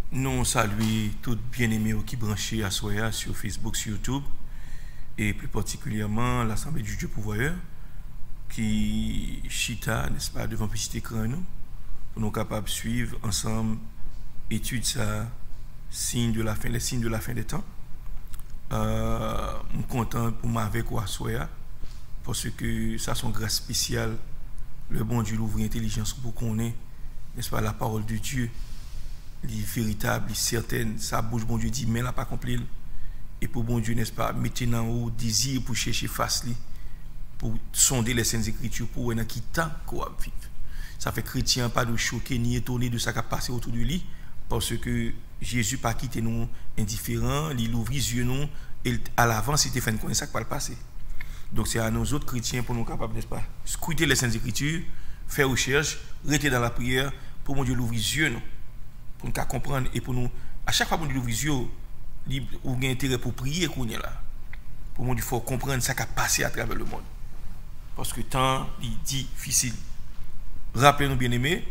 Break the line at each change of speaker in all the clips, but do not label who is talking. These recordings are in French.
Nous saluons tous bien-aimés qui branchés à Soya sur Facebook, sur YouTube, et plus particulièrement l'Assemblée du Dieu Pourvoyeur, qui chita, n'est-ce pas, devant petit écran, nous, pour nous capables de suivre ensemble, étude ça, signe de la fin, les signes de la fin des temps. Je suis content pour m'avoir avec Soya, parce que ça, son grâce spéciale, le bon Dieu l'ouvre intelligence pour qu'on ait, n'est-ce pas, la parole de Dieu. Les véritables, les certaines, ça bouge, bon Dieu dit, mais là pas accompli. Et pour bon Dieu, n'est-ce pas, maintenant au désir pour chercher face, pour sonder les Saintes Écritures, pour voir qui temps qu'on va vivre. Ça fait chrétien pas nous choquer ni étonner de ce qui a passé autour de lui, parce que Jésus pas quitté nous indifférents, il ouvre les yeux nous, et à l'avance, il était fait connaître ça qui va le passer. Donc c'est à nous autres chrétiens pour nous capables, n'est-ce pas, scruter les Saintes Écritures, faire recherche, rester dans la prière, pour mon Dieu l'ouvre les yeux nous. Pour nous comprendre et pour nous, à chaque fois que nous ouvrir les yeux, nous avons intérêt pour prier qu'on est là. Pour nous, il faut comprendre ce qui a passé à travers le monde. Parce que le temps est difficile. Rappelez-nous, bien-aimés,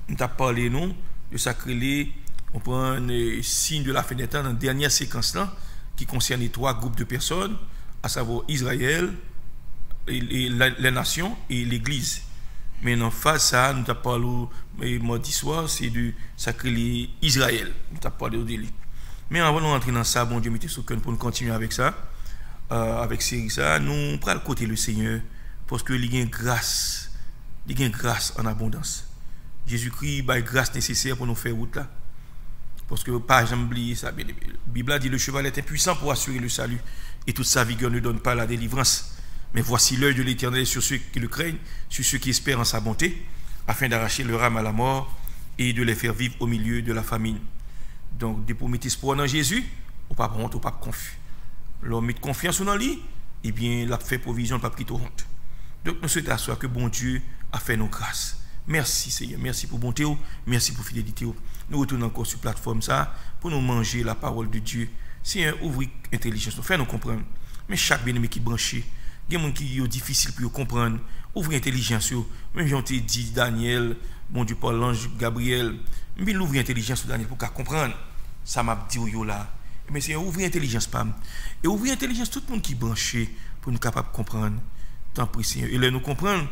nous avons parlé nous, de sacré, on prend un signe de la fin des temps dans la dernière séquence là, qui concerne les 3 groupes de personnes, à savoir Israël, les nations et l'Église. Mais en face ça, nous avons parlé mardi soir, c'est de sacrer Israël. Nous avons parlé au délit. Mais avant de rentrer dans ça, bon Dieu mettez sous cœur pour nous continuer avec ça, avec série ça, nous prenons le côté le Seigneur, parce que il y a une grâce en abondance. Jésus-Christ a une grâce nécessaire pour nous faire route là. Parce que pas jamais oublier ça. La Bible a dit le cheval est impuissant pour assurer le salut, et toute sa vigueur ne donne pas la délivrance. Mais voici l'œil de l'Éternel sur ceux qui le craignent, sur ceux qui espèrent en sa bonté, afin d'arracher leur âme à la mort et de les faire vivre au milieu de la famine. Donc, de pour mettre espoir dans Jésus, on ne pas honte, on ne pas confus. L'homme met confiance dans lui, et bien, il a fait provision, il n'a pas pris honte. Donc, nous souhaitons que bon Dieu a fait nos grâces. Merci Seigneur, merci pour bonté, merci pour fidélité. Nous retournons encore sur la plateforme ça, pour nous manger la parole de Dieu. Seigneur, ouvre l'intelligence, fais-nous comprendre. Mais chaque bien-aimé qui est branché, il y a des gens qui sont difficiles pour comprendre. Ouvre l'intelligence. Même si on te dit Daniel, bon Dieu, Paul, l'ange Gabriel, mais ouvre l'intelligence sur Daniel pour comprendre. Ça m'a dit là. Mais c'est ouvrir l'intelligence, Pam. Et ouvrir l'intelligence, tout le monde qui est branché pour nous capable de comprendre. Tant pis, Seigneur. Et là, nous comprendre,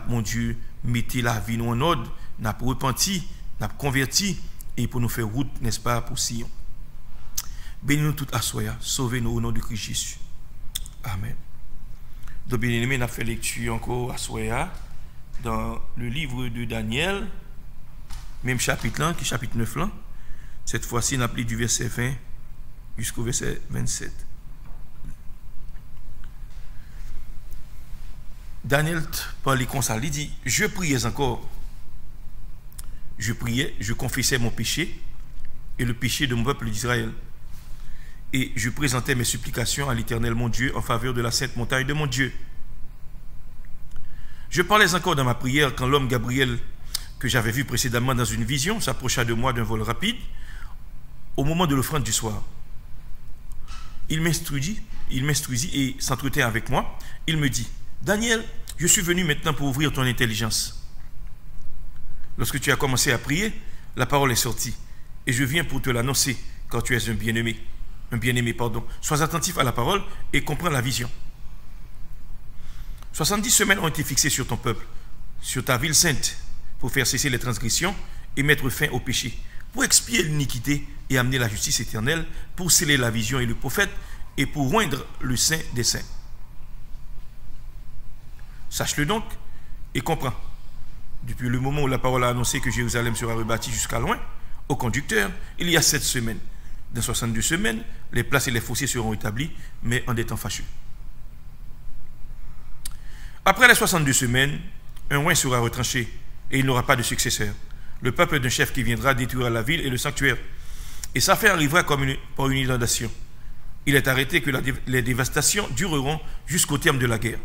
mon Dieu, mettez la vie nous en ordre, n'a repenti, n'a converti, et pour nous faire route, n'est-ce pas, pour Sion. Bénis-nous tout à soi, sauvez-nous au nom de Christ Jésus. Amen. Donc, bien aimé, on a fait lecture encore à Soya dans le livre de Daniel, même chapitre là, qui est chapitre 9 là. Cette fois-ci, on a pris du verset 20 jusqu'au verset 27. Daniel parlait comme ça, il dit, je priais encore. Je priais, je confessais mon péché et le péché de mon peuple d'Israël. Et je présentais mes supplications à l'Éternel mon Dieu en faveur de la sainte montagne de mon Dieu. Je parlais encore dans ma prière quand l'homme Gabriel, que j'avais vu précédemment dans une vision, s'approcha de moi d'un vol rapide au moment de l'offrande du soir. Il m'instruisit et s'entretint avec moi. Il me dit, Daniel, je suis venu maintenant pour ouvrir ton intelligence. Lorsque tu as commencé à prier, la parole est sortie et je viens pour te l'annoncer quand tu es un bien-aimé. Sois attentif à la parole et comprends la vision. 70 semaines ont été fixées sur ton peuple, sur ta ville sainte, pour faire cesser les transgressions et mettre fin au péché, pour expier l'iniquité et amener la justice éternelle, pour sceller la vision et le prophète, et pour oindre le saint des saints. Sache-le donc et comprends. Depuis le moment où la parole a annoncé que Jérusalem sera rebâtie jusqu'à loin, au conducteur, il y a 7 semaines. Dans 62 semaines, les places et les fossés seront établis, mais en des temps fâcheux. Après les 62 semaines, un roi sera retranché et il n'aura pas de successeur. Le peuple d'un chef qui viendra détruira la ville et le sanctuaire. Et sa fin arrivera par une inondation. Il est arrêté que les dévastations dureront jusqu'au terme de la guerre.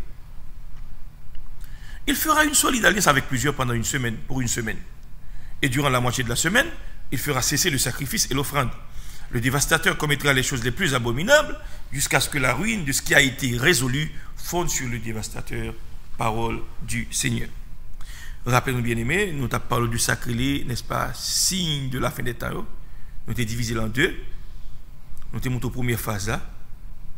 Il fera une solide alliance avec plusieurs pendant une semaine, pour une semaine. Et durant la moitié de la semaine, il fera cesser le sacrifice et l'offrande. Le dévastateur commettra les choses les plus abominables jusqu'à ce que la ruine de ce qui a été résolu fonde sur le dévastateur. Parole du Seigneur. Rappelez-nous, bien-aimés, nous avons parlé du sacrilège, n'est-ce pas, signe de la fin des temps. Nous avons divisé en deux. Nous avons monté aux premières phases là.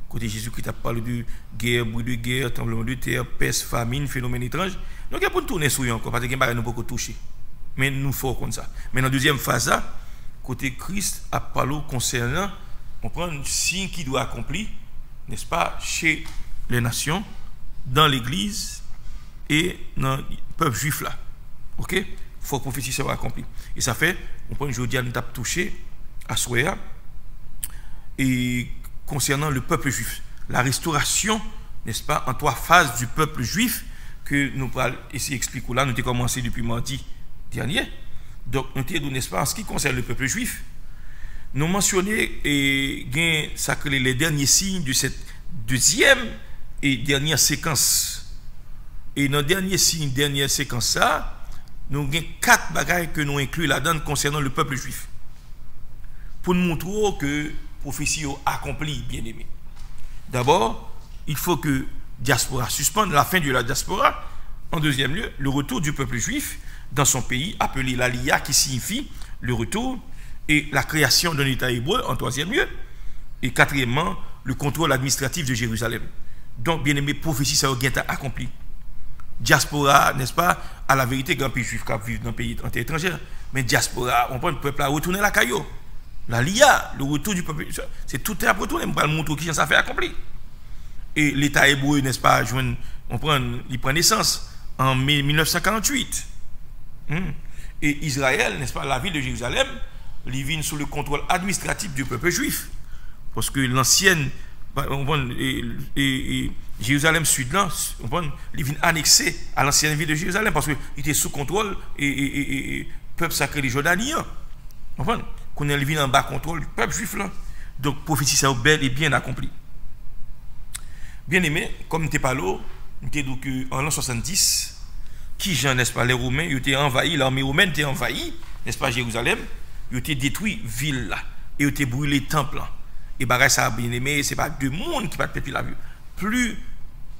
Côté Jésus-Christ a parlé de guerre, bruit de guerre, tremblement de terre, peste, famine, phénomène étrange. Donc il y a pour nous tourner sur eux encore, parce que nous ne pouvons pas toucher. Mais nous forts comme ça. Mais dans la deuxième phase là, côté Christ a parlé concernant, on prend un signe qui doit accomplir, n'est-ce pas, chez les nations, dans l'église et dans le peuple juif là. Ok? Il faut que la prophétie soit accomplie. Et ça fait, on prend aujourd'hui, nous avons touché à Soya et concernant le peuple juif. La restauration, n'est-ce pas, en 3 phases du peuple juif que nous allons essayer d'expliquer là. Nous avons commencé depuis mardi dernier. Donc, nous avons, n'est-ce pas, en ce qui concerne le peuple juif, nous mentionnons les derniers signes de cette deuxième et dernière séquence. Et dans le dernier signe, dernière séquence, ça, nous avons 4 bagailles que nous incluons là-dedans concernant le peuple juif. Pour nous montrer que la prophétie est accomplie, bien aimé. D'abord, il faut que la diaspora suspende la fin de la diaspora. En deuxième lieu, le retour du peuple juif dans son pays, appelé l'Aliyah, qui signifie le retour, et la création d'un État hébreu, en troisième lieu. Et quatrièmement, le contrôle administratif de Jérusalem. Donc, bien aimé, prophétie, ça a accompli. Diaspora, n'est-ce pas, à la vérité, grand pays juif qui vivent dans un pays étranger, mais diaspora, on prend le peuple à retourner la caillou. L'Aliyah, le retour du peuple, c'est tout à retourner, on va le montrer qui ça fait accompli. Et l'État hébreu, n'est-ce pas, il prend naissance en 1948. Et Israël, n'est-ce pas, la ville de Jérusalem, il vient sous le contrôle administratif du peuple juif. Parce que l'ancienne, Jérusalem Sud, il vient annexé à l'ancienne ville de Jérusalem parce qu'il était sous contrôle et peuple sacré des Jordaniens. Qu'on est venu en bas contrôle du peuple juif là. Donc prophétie ça bel et bien accompli. Bien aimé, comme nous n'étions pas là, nous étions en l'an 70, qui Jean, n'est-ce pas, les Romains, ils étaient envahis, l'armée romaine était envahie, n'est-ce pas, Jérusalem, ils étaient détruits ville là, et ils étaient brûlés temple là. Et bah ça bien aimé, c'est pas deux mondes qui pas perdu la vie. Plus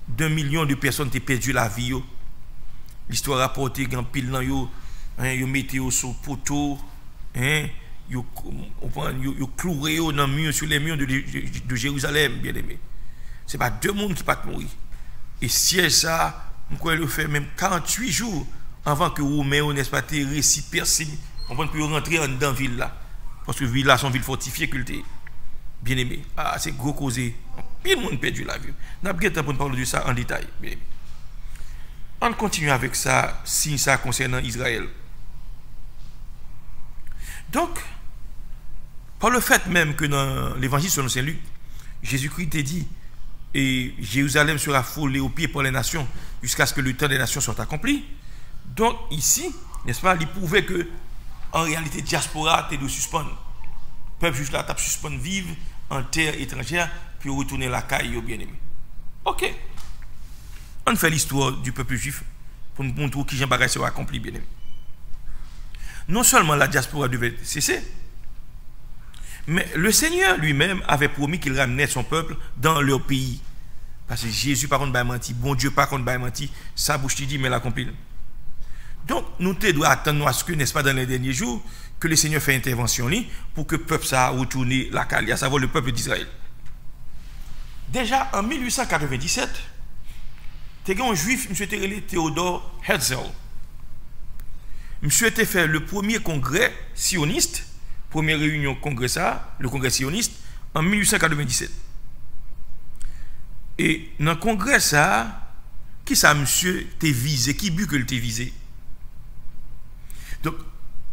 d'1 million de personnes ont perdu la vie. L'histoire rapportée grand pile dans yo, yo mettez sur poteau, yo cloué dans mur sur les murs de Jérusalem, bien aimé. C'est pas deux mondes qui pas mourir. Et siège ça, on croit le faire même 48 jours avant que Romain, n'est-ce pas, te récit percé, on peut rentrer dans la ville là. Parce que la ville là, sont ville fortifiée cultée. Bien aimé. Ah, c'est gros causé. Puis le monde perdu la vie. Nous avons temps pour parler de ça en détail. Bien aimé. On continue avec ça, si ça concernant Israël. Donc, par le fait même que dans l'évangile selon Saint Luc, Jésus-Christ a dit, et Jérusalem sera foulée aux pieds par les nations jusqu'à ce que le temps des nations soit accompli. Donc ici, n'est-ce pas, il prouvait que en réalité, diaspora était de suspendre. Le peuple juif là, tape suspendre vivre en terre étrangère, puis retourner la caille, bien aimé. Ok. On fait l'histoire du peuple juif pour nous montrer qui Jean Bagaille sera accompli, bien aimé. Non seulement la diaspora devait cesser, mais le Seigneur lui-même avait promis qu'il ramenait son peuple dans leur pays. Parce que Jésus, par contre, n'a pas menti. Bon Dieu, par contre, n'a pas menti. Sa bouche dit, mais l'accomplit. Donc, nous devons attendre à ce que, n'est-ce pas, dans les derniers jours, que le Seigneur fait intervention pour que le peuple ça retourne la caille, à savoir le peuple d'Israël. Déjà, en 1897, il y a un juif, M. Théodore Herzl. M. était fait le premier congrès sioniste première réunion congrès ça, le congrès sioniste, en 1897. Et dans le congrès ça, qui ça monsieur t'es visé, qui but que le t'es visé? Donc,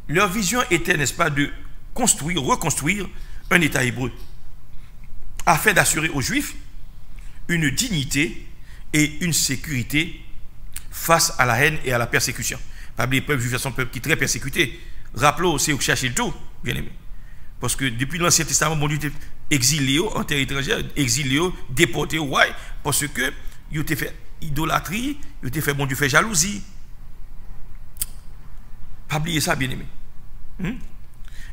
leur vision était, n'est-ce pas, de construire, reconstruire un État hébreu, afin d'assurer aux Juifs une dignité et une sécurité face à la haine et à la persécution. Pas oublier, le peuple juif est un peuple qui est très persécuté. Rappelons, c'est où chercher le tout, bien aimé. Parce que depuis l'Ancien Testament, bon Dieu était exilé en terre étrangère, exilé, déporté, ouais, parce que il a fait idolâtrie, il a fait bon Dieu fait jalousie. Pas oublier ça, bien aimé.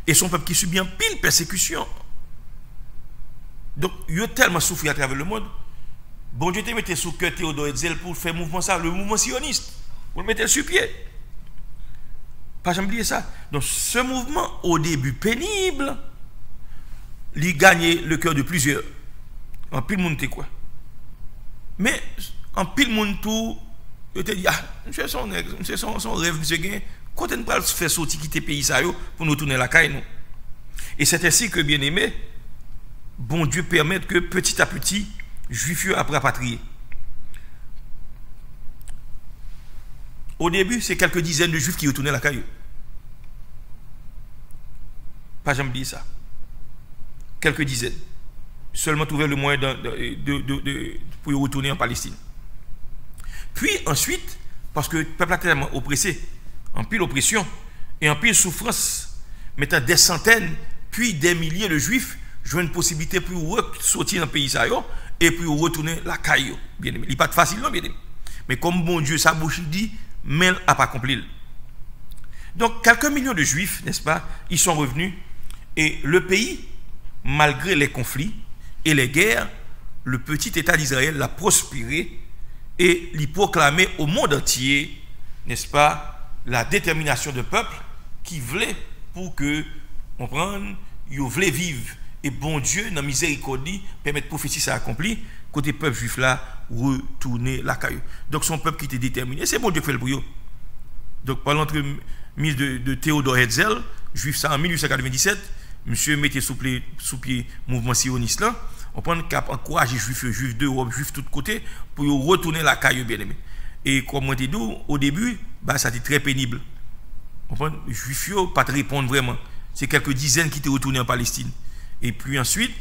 Et son peuple qui subit en pile persécution. Donc, il a tellement souffert à travers le monde. Bon Dieu te mette sous cœur Théodore Herzl pour faire mouvement ça, le mouvement sioniste. Pour le mettre sur pied. Pas jamais oublier ça. Donc, ce mouvement, au début pénible, il gagnait le cœur de plusieurs. En pile monde, quoi. Mais, en pile monde, tout, il te dit, ah, monsieur son rêve, monsieur Gain, quand on va faire sortir quitter le pays, ça, pour nous tourner la caille, nous. Et c'est ainsi que, bien aimé, bon Dieu permet que petit à petit, Juifs après rapatriés. Au début, c'est quelques dizaines de Juifs qui retournaient la caille. Pas jamais dit ça. Quelques dizaines. Seulement trouver le moyen pour retourner en Palestine. Puis ensuite, parce que le peuple a tellement oppressé, en pile oppression et en pile souffrance, mettant des centaines, puis des milliers de Juifs jouent une possibilité pour sortir dans le pays et pour retourner la caille. Bien aimé. Il n'est pas facile, non, bien aimé. Mais comme bon Dieu, sa bouche dit, mais elle n'a pas accompli. Donc, quelques millions de Juifs, n'est-ce pas, ils sont revenus. Et le pays, malgré les conflits et les guerres, le petit État d'Israël l'a prospéré et l'y proclamé au monde entier, n'est-ce pas, la détermination de peuple qui voulait pour que, on prenne, ils voulaient vivre. Et bon Dieu, dans la miséricorde, permet de prophétie ça accompli, côté peuple juif là, retourner la caillou. Donc son peuple qui était déterminé, c'est bon Dieu qui fait le brouillot. Donc par l'entremise de Théodore Herzl, juif ça en 1897, monsieur mettait sous pied mouvement sioniste là, on prend cap encourager juifs d'Europe, juifs de tous côtés, pour retourner la caillou bien aimé. Et comme on dit au début, bah, ça a été très pénible. On prend juifs pas te répondre vraiment. C'est quelques dizaines qui étaient retournés en Palestine. Et puis ensuite,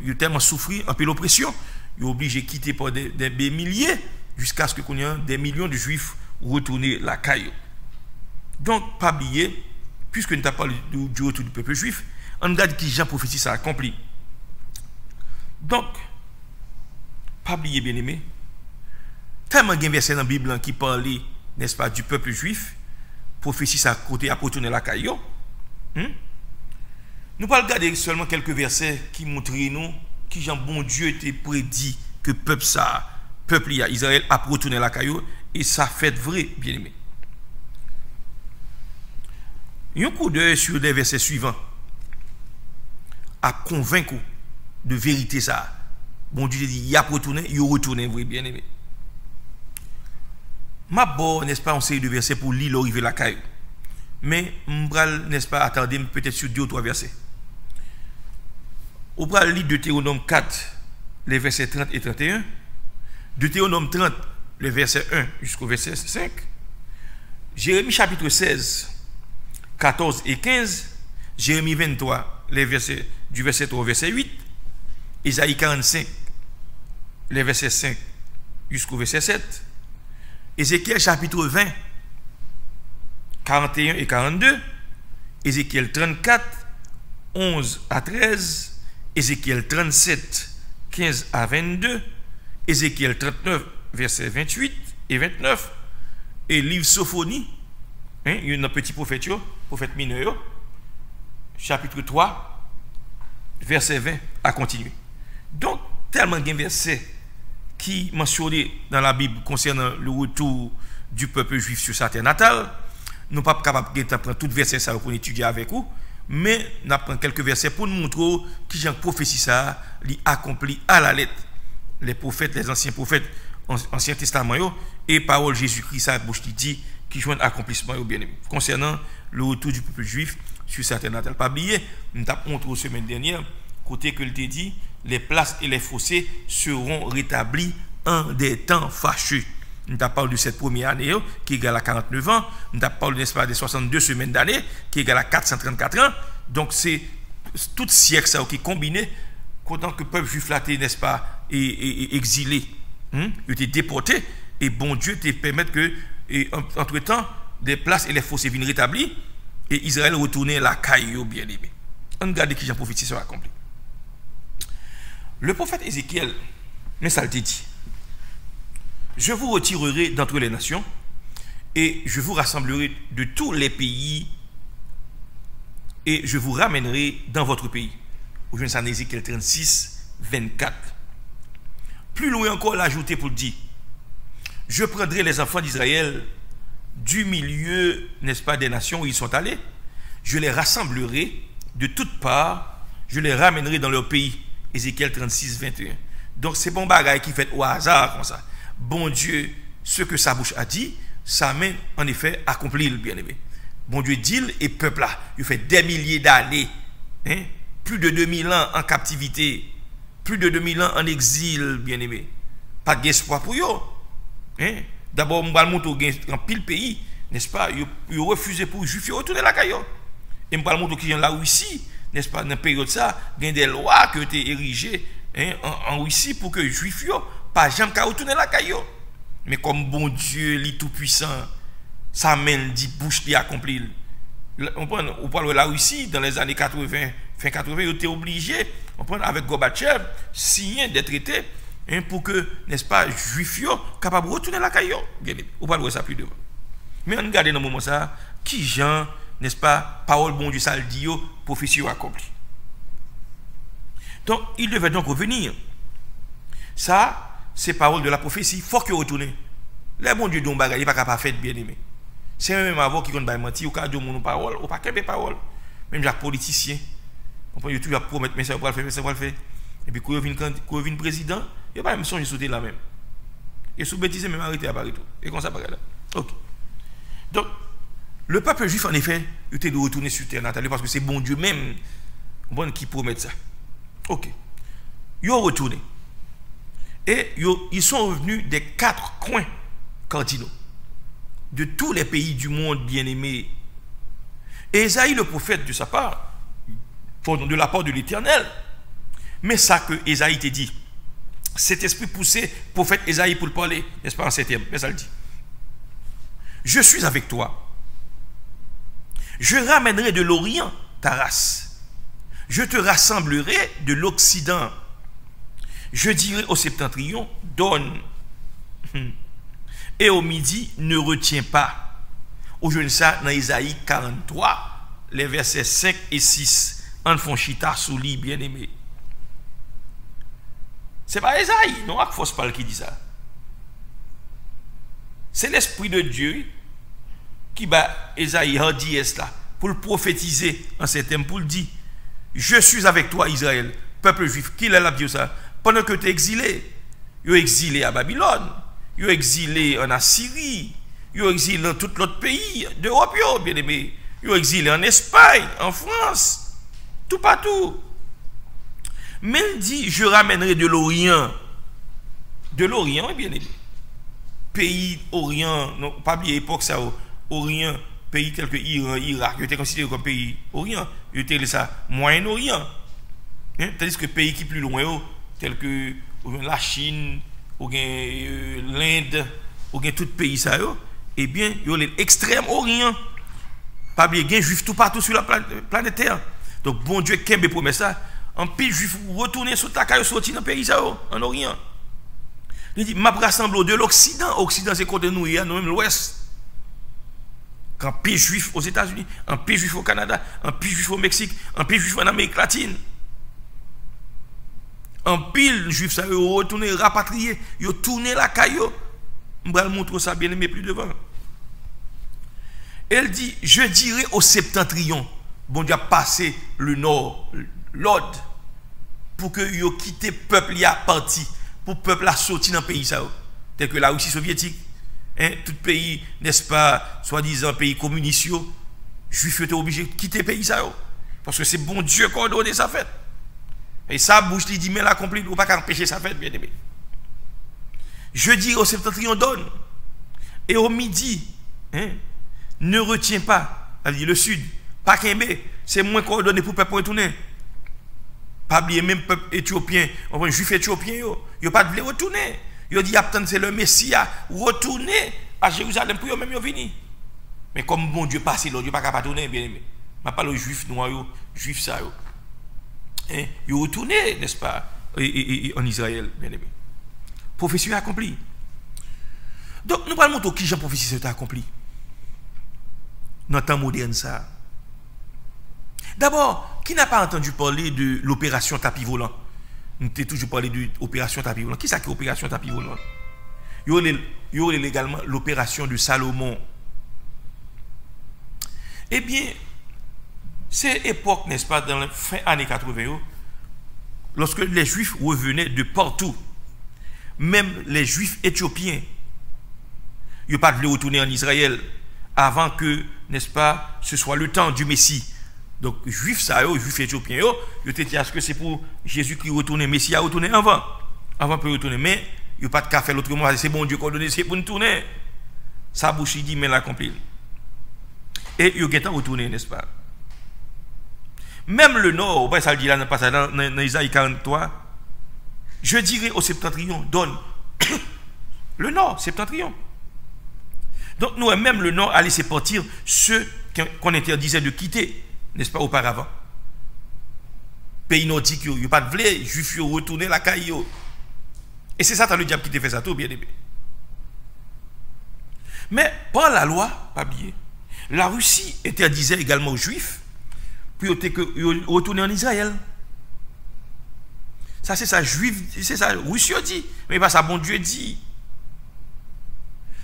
il a tellement souffert, un peu l'oppression, il est obligé de quitter par des milliers jusqu'à ce qu'on ait des millions de Juifs retourner la caille. Donc, pas oublier, puisque nous avons parlé du retour du peuple juif, on regarde qui Jean prophétie ça accompli. Donc, pas oublier, bien aimé, tellement il y a un verset dans la Bible qui parlait, n'est-ce pas, du peuple juif, prophétie ça côté à retourner la caille. Nous allons regarder seulement quelques versets qui montrent nous qui Jean bon Dieu était prédit que peuple Israël a retourné la caillou et ça fait vrai, bien aimé. Un coup d'œil sur les versets suivants a convaincu de vérité ça. Bon Dieu dit il a retourné, il retourné vrai, bien aimé. Ma bonne, n'est-ce pas, on série de versets pour lire l'arrivée la caillou. Mais m'bral, n'est-ce pas, attendez peut-être sur 2 ou 3 versets. On va lire Deutéronome 4, les versets 30 et 31. Deutéronome 30, les versets 1 jusqu'au verset 5. Jérémie chapitre 16, 14 et 15. Jérémie 23, les versets, du verset 3 au verset 8. Isaïe 45, les versets 5 jusqu'au verset 7. Ézéchiel chapitre 20, 41 et 42. Ézéchiel 34, 11 à 13. Ézéchiel 37, 15 à 22, Ézéchiel 39, versets 28 et 29, et livre Sophonie, il y a un petit prophète mineur, chapitre 3, verset 20, à continuer. Donc, tellement de versets qui mentionnent dans la Bible concernant le retour du peuple juif sur sa terre natale, nous ne sommes pas capables de prendre tout verset ça pour étudier avec vous. Mais nous apprenons quelques versets pour nous montrer que Jean prophétie ça, il accompli à la lettre. Les prophètes, les anciens prophètes, Ancien Testament, et parole Jésus-Christ, ça bouche qui dit, qui joint accomplissement bien aimé. Concernant le retour du peuple juif sur certaines terres. Pas oublier, nous avons montré la semaine dernière, côté que le dit, les places et les fossés seront rétablis en des temps fâcheux. Nous avons parlé de cette première année qui est égale à 49 ans. Nous avons parlé, n'est-ce pas, des 62 semaines d'année qui est égale à 434 ans. Donc c'est tout siècle ça qui est combiné pendant que le peuple juif là, n'est-ce pas, et exilé, il était déporté, et bon Dieu te permet que, entre-temps, des places et les fossés viennent rétablis, et Israël retourne la caillou bien aimé. On regarde qui Jean prophétie sera accompli. Le prophète Ézéchiel, mais ça le dit, je vous retirerai d'entre les nations, et je vous rassemblerai de tous les pays, et je vous ramènerai dans votre pays. Aujourd'hui, c'est en Ézéchiel 36, 24. Plus loin encore, l'ajouter pour dire, je prendrai les enfants d'Israël du milieu, n'est-ce pas, des nations où ils sont allés, je les rassemblerai de toutes parts, je les ramènerai dans leur pays. Ézéchiel 36, 21. Donc c'est bon bagaille qui fait au hasard comme ça. Bon Dieu, ce que sa bouche a dit, ça mène en effet à accomplir le bien-aimé. Bon Dieu dit, et peuple là, il fait des milliers d'années, hein, plus de 2000 ans en captivité, plus de 2000 ans en exil, bien-aimé. Pas d'espoir pour eux. Hein? D'abord, on va montrer en pile pays, n'est-ce pas? Ils refusent pour les juifs de retourner la caillou. Et on va montrer qu'ils sont là Russie, n'est-ce pas? Dans la période ça, il y a des lois qui ont été érigées, hein, en Russie pour que les juifs pas jamais retourner la caillou. Mais comme bon Dieu, lui tout-puissant, ça mène dit bouche qui accomplit. On parle de la Russie, dans les années 80, fin 80, ils étaient obligés, on prend avec Gorbatchev, signer des traités, hein, pour que, n'est-ce pas, juifs capables de retourner la caillou. On parle de ça plus devant. Mais on regarde dans le moment ça, qui Jean, n'est-ce pas, parole bon Dieu, ça le dit, prophétie accomplie. Donc, il devait donc revenir. Ça, c'est parole de la prophétie, il faut qu'il retourne. Les bon Dieu dont bagaille, il n'est pas capable de faire bien aimé. C'est même avant qui compte mentir, ou quand Dieu mon parole, ou pas qu'elle parole. Même les politiciens, on peut toujours promettre, mais ça va le faire, mais ça va le faire. Et puis quand il vient président, il n'y a pas même songe sauter là même. Et sous bêtise, même arrêté à Paris tout. Et comme ça, pareil là. Ok. Donc, le peuple juif, en effet, il était de retourner sur terre natale parce que c'est bon Dieu même qui promet ça. Ok. Ils ont retourné. Et ils sont revenus des 4 coins cardinaux de tous les pays du monde bien-aimés. Et Ésaïe, le prophète, de sa part, de la part de l'Éternel, mais ça que Ésaïe te dit, cet esprit poussé, prophète Ésaïe pour le parler, n'est-ce pas en 7e, mais ça le dit. Je suis avec toi. Je ramènerai de l'Orient ta race. Je te rassemblerai de l'Occident. Je dirai au septentrion, donne. Et au midi, ne retiens pas. Au jeune ça, dans Isaïe 43, les versets 5 et 6, en font chita sous lit, bien aimé. C'est pas Isaïe, non, il faut se parler qui dit ça. C'est l'Esprit de Dieu qui bat Isaïe en dit là, pour le prophétiser en ces termes, pour le dire, je suis avec toi, Israël, peuple juif. Qui l'a dit ça? Pendant que tu es exilé, tu es exilé à Babylone, tu es exilé en Assyrie, tu es exilé dans tout l'autre pays d'Europe, bien aimé. Tu es exilé en Espagne, en France, tout partout. Mais il dit, je ramènerai de l'Orient. De l'Orient, bien aimé. Pays Orient, non, pas bien époque ça, Orient, pays tels que Iran, Irak, ils étaient considérés comme pays Orient, ils étaient ça, Moyen-Orient. Hein? Tandis que pays qui plus loin, tels que la Chine, ou l'Inde, ou tout pays ça, eh bien, il y a l'extrême Orient. Pas bien, il y a des juifs tout partout sur la planète Terre. Donc, bon Dieu, Kembe promet ça. En pile juif, retourner sur ta caille, sortir dans le pays ça, en Orient. Il dit, m'a rassemblé de l'Occident. Occident, c'est côté nous, nous-mêmes l'Ouest. Un pays juif aux États-Unis, un pays juif au Canada, un pays juif au Mexique, un pays juif en Amérique latine. Un pile juif, ça, ils ont retourné, rapatrié, ils ont tourné la caillou. Je vais montrer ça bien aimé plus devant. Elle dit, je dirai au septentrion, bon Dieu a passé le nord, l'Aude, pour que ils ont quitté le peuple, il a parti, pour le peuple a sorti dans le pays, ça, tel que la Russie soviétique. Hein, tout pays, n'est-ce pas, soi-disant pays communiste, Juifs étaient obligés de quitter le pays. Parce que c'est bon Dieu qui a ordonné sa fête. Et ça, bouche lui dit, mais l'accompli, ou pas qu'à empêcher sa fête, bien aimé. Jeudi au septentrion donne. Et au midi, ne retiens pas, le sud, pas qu'aimé, c'est moins coordonné pour le peuple retourner. Pas oublier même peuple éthiopien, un juif éthiopien, il n'a pas de retourner. Il dit, attends, c'est le Messie à retourner à Jérusalem pour eux-mêmes venir. Mais comme bon Dieu passe, Dieu pas capable de retourner, bien aimé. Je parle aux juifs noirs, juifs ça. Ils ont retourné, n'est-ce pas, en Israël, bien aimé. Prophétie accomplie. Donc, nous allons montrer qui Jean prophétie s'est accompli. Dans le temps moderne, ça. D'abord, qui n'a pas entendu parler de l'opération tapis volant? Nous avons toujours parlé de l'opération tapis volant. Qui c'est qui l'opération tapis volant? Il y a également l'opération de Salomon. Eh bien, c'est époque, n'est-ce pas, dans la fin des années 80, lorsque les Juifs revenaient de partout, même les Juifs éthiopiens, ils n'ont pas de retourner en Israël avant que, n'est-ce pas, ce soit le temps du Messie. Donc, Juifs, ça, Juifs éthiopiens, ils ont dit que c'est pour Jésus qui retourne, Messie a retourné avant. Avant de retourner, mais il n'y a pas de café l'autre mois, c'est bon Dieu qui a donné, c'est pour nous tourner. Ça bouche, il dit, mais l'accompli. Et il y a retourné, n'est-ce pas? Même le nord, ça le dit là dans Isaïe 43, je dirais au septentrion, donne le nord, septentrion. Donc nous, même le nord, a laissé partir ceux qu'on interdisait de quitter, n'est-ce pas, auparavant. Pays nordique, il n'y a pas de blé, juifs retourner la caille. Et c'est ça, le diable qui te fait ça, tout bien aimé. Mais par la loi, pas oublier, la Russie interdisait également aux Juifs pour retourner en Israël. Ça, c'est ça, Juif, c'est ça, Russie dit, mais pas ça, bon Dieu dit.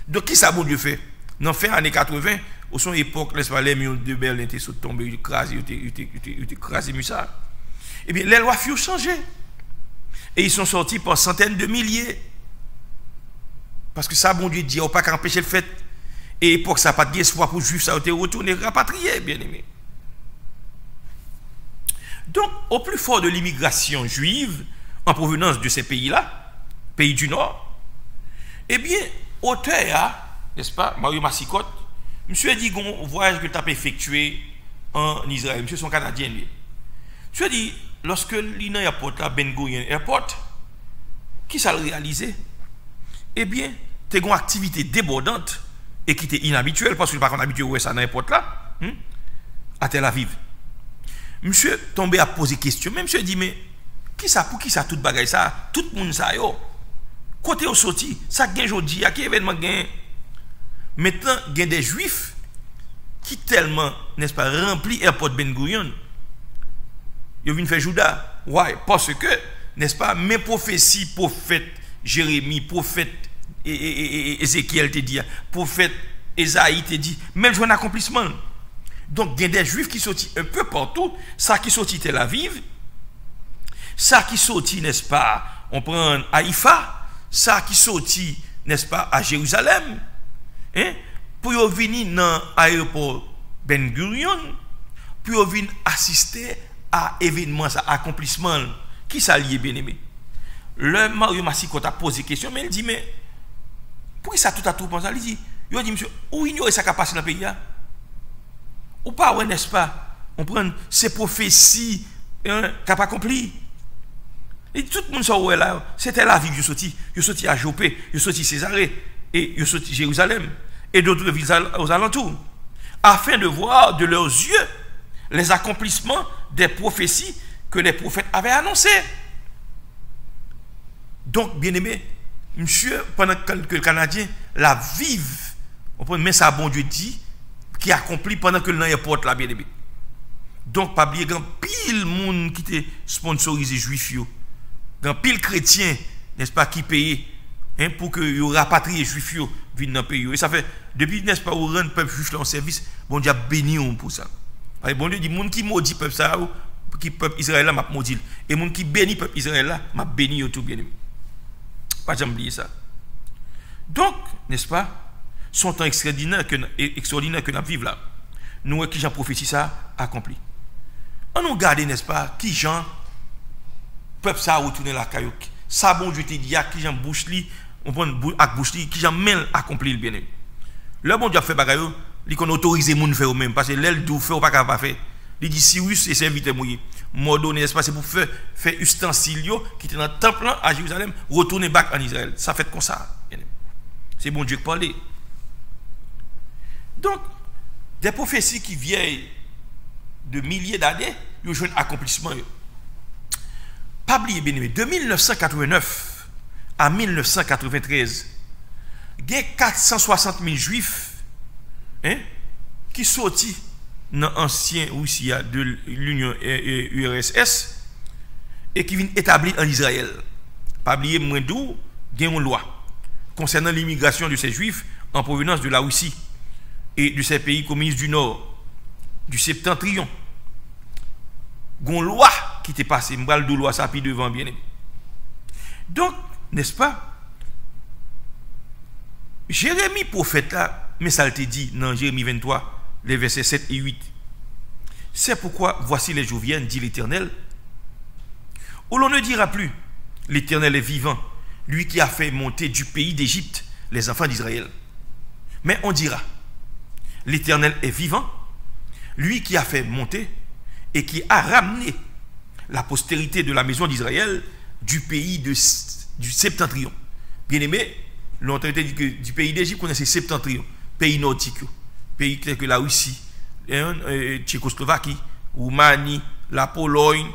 Donc, qui ça, bon Dieu fait? Dans fin années 80, au son époque, les murs de Berlin étaient tombés, ils étaient écrasés, ça. Eh bien, les lois furent changées. Et ils sont sortis par centaines de milliers. Parce que ça, bon Dieu dit, il n'y a pas qu'à empêcher le fait. Et pour ça, pas d'espoir pour les Juifs, ça a été retourné, rapatrié, bien aimé. Donc, au plus fort de l'immigration juive, en provenance de ces pays-là, pays du Nord, eh bien, auteur, n'est-ce pas, Mario Massicotte, monsieur a dit qu'on voyage que tu as effectué en Israël, monsieur son Canadien, lui. Monsieur a dit, lorsque l'Ina Airport, là, Ben Gurion Airport, qui ça le réalisé? Eh bien, tu as une activité débordante et qui était inhabituelle, parce que par contre, habitué à ça dans l'airport là, à Tel Aviv. Monsieur tombé à poser question, mais monsieur dit, mais pour qui ça tout bagaille ça? Tout le monde ça yo. Côté au sorti, ça gagne aujourd'hui, à quel événement gagne? Maintenant, il y a des Juifs qui tellement, n'est-ce pas, rempli airport Ben Gurion. Ils viennent faire Judas. Ouais, parce que, n'est-ce pas, mes prophéties, prophète Jérémie, prophète Ézéchiel te dit, prophète Esaïe te dit, même je vois un accomplissement. Donc, il y a des Juifs qui sortent un peu partout, ça qui sortit Tel Aviv, ça qui sortit, n'est-ce pas, on prend Haïfa, ça qui sortit, n'est-ce pas, à Jérusalem, pour venir dans l'aéroport Ben Gurion, pour venir assister à événement, à accomplissement, qui s'allie bien aimé. Le Mario Massicotte a posé question, mais il dit, mais pourquoi ça tout à tout pour ça? Il dit, monsieur, où ignorer ça qui a passé dans le pays? Ou pas, ouais, n'est-ce pas? On prend ces prophéties qui n'ont pas accompli. Et tout le monde sort là, c'était la vie, je sorti à Jopé, je sorti Césarée, et je sorti Jérusalem, et d'autres villes aux alentours, afin de voir de leurs yeux les accomplissements des prophéties que les prophètes avaient annoncées. Donc, bien aimé, monsieur, pendant que le Canadien la vive, on peut mettre ça, bon Dieu dit, qui accomplit pendant que le n'importe là, bien aimé. Donc, pas oublier, grand pile monde qui était sponsorisé juif, grand pile chrétien, n'est-ce pas, qui paye pour que les rapatriés juifs viennent dans le pays. Et ça fait, depuis, n'est-ce pas, où rend le peuple juif là en service, bon Dieu a béni pour ça. Bon Dieu dit, monde qui maudit peuple ça, qui peuple Israël là, m'a maudit. Et monde qui bénit peuple Israël là, m'a béni tout bien aimé. Pas jamais oublier ça. Donc, n'est-ce pas, son temps extraordinaire que nous vivons là. nous qui Jean prophétie ça accompli. On nous garde, n'est-ce pas, qui Jean peuple ça retourner la caillou. Ça bon Dieu te dit qui Jean bouche li, on prend avec bouche li qui Jean mêle accompli le bien. Le bon Dieu fait bagaille, il qu'on autorise moun faire même parce que l'aile dou fait ou pas capable faire. Il dit Cyrus et serviteur mouillé. Modo n'est-ce pas c'est pour faire ustensile qui était dans le temple à Jérusalem retourner back en Israël. Ça fait comme ça. C'est bon Dieu qui parle. Donc des prophéties qui viennent de milliers d'années, ils ont un accomplissement. Pas oublier bien aimé, de 1989 à 1993, il y a 460 000 juifs qui sortis dans l'ancien Russie de l'Union URSS et qui viennent établir en Israël. Pas oublier moins d'où, il y a une loi concernant l'immigration de ces juifs en provenance de la Russie et de ces pays communistes du Nord, du Septentrion. Il y a une loi qui était passée, je vais de loi ça puis devant bien aimé. Donc, n'est-ce pas? Jérémie prophète là, mais ça te dit dans Jérémie 23, les versets 7 et 8. C'est pourquoi voici les jours viennent, dit l'Éternel, où l'on ne dira plus, l'Éternel est vivant, lui qui a fait monter du pays d'Égypte les enfants d'Israël. Mais on dira, l'Éternel est vivant, lui qui a fait monter et qui a ramené la postérité de la maison d'Israël du pays du Septentrion. Bien aimé, longtemps dit que du pays d'Égypte, on a ces Septentrion, pays nordique, pays tels que la Russie, Tchécoslovaquie, Roumanie, la Pologne,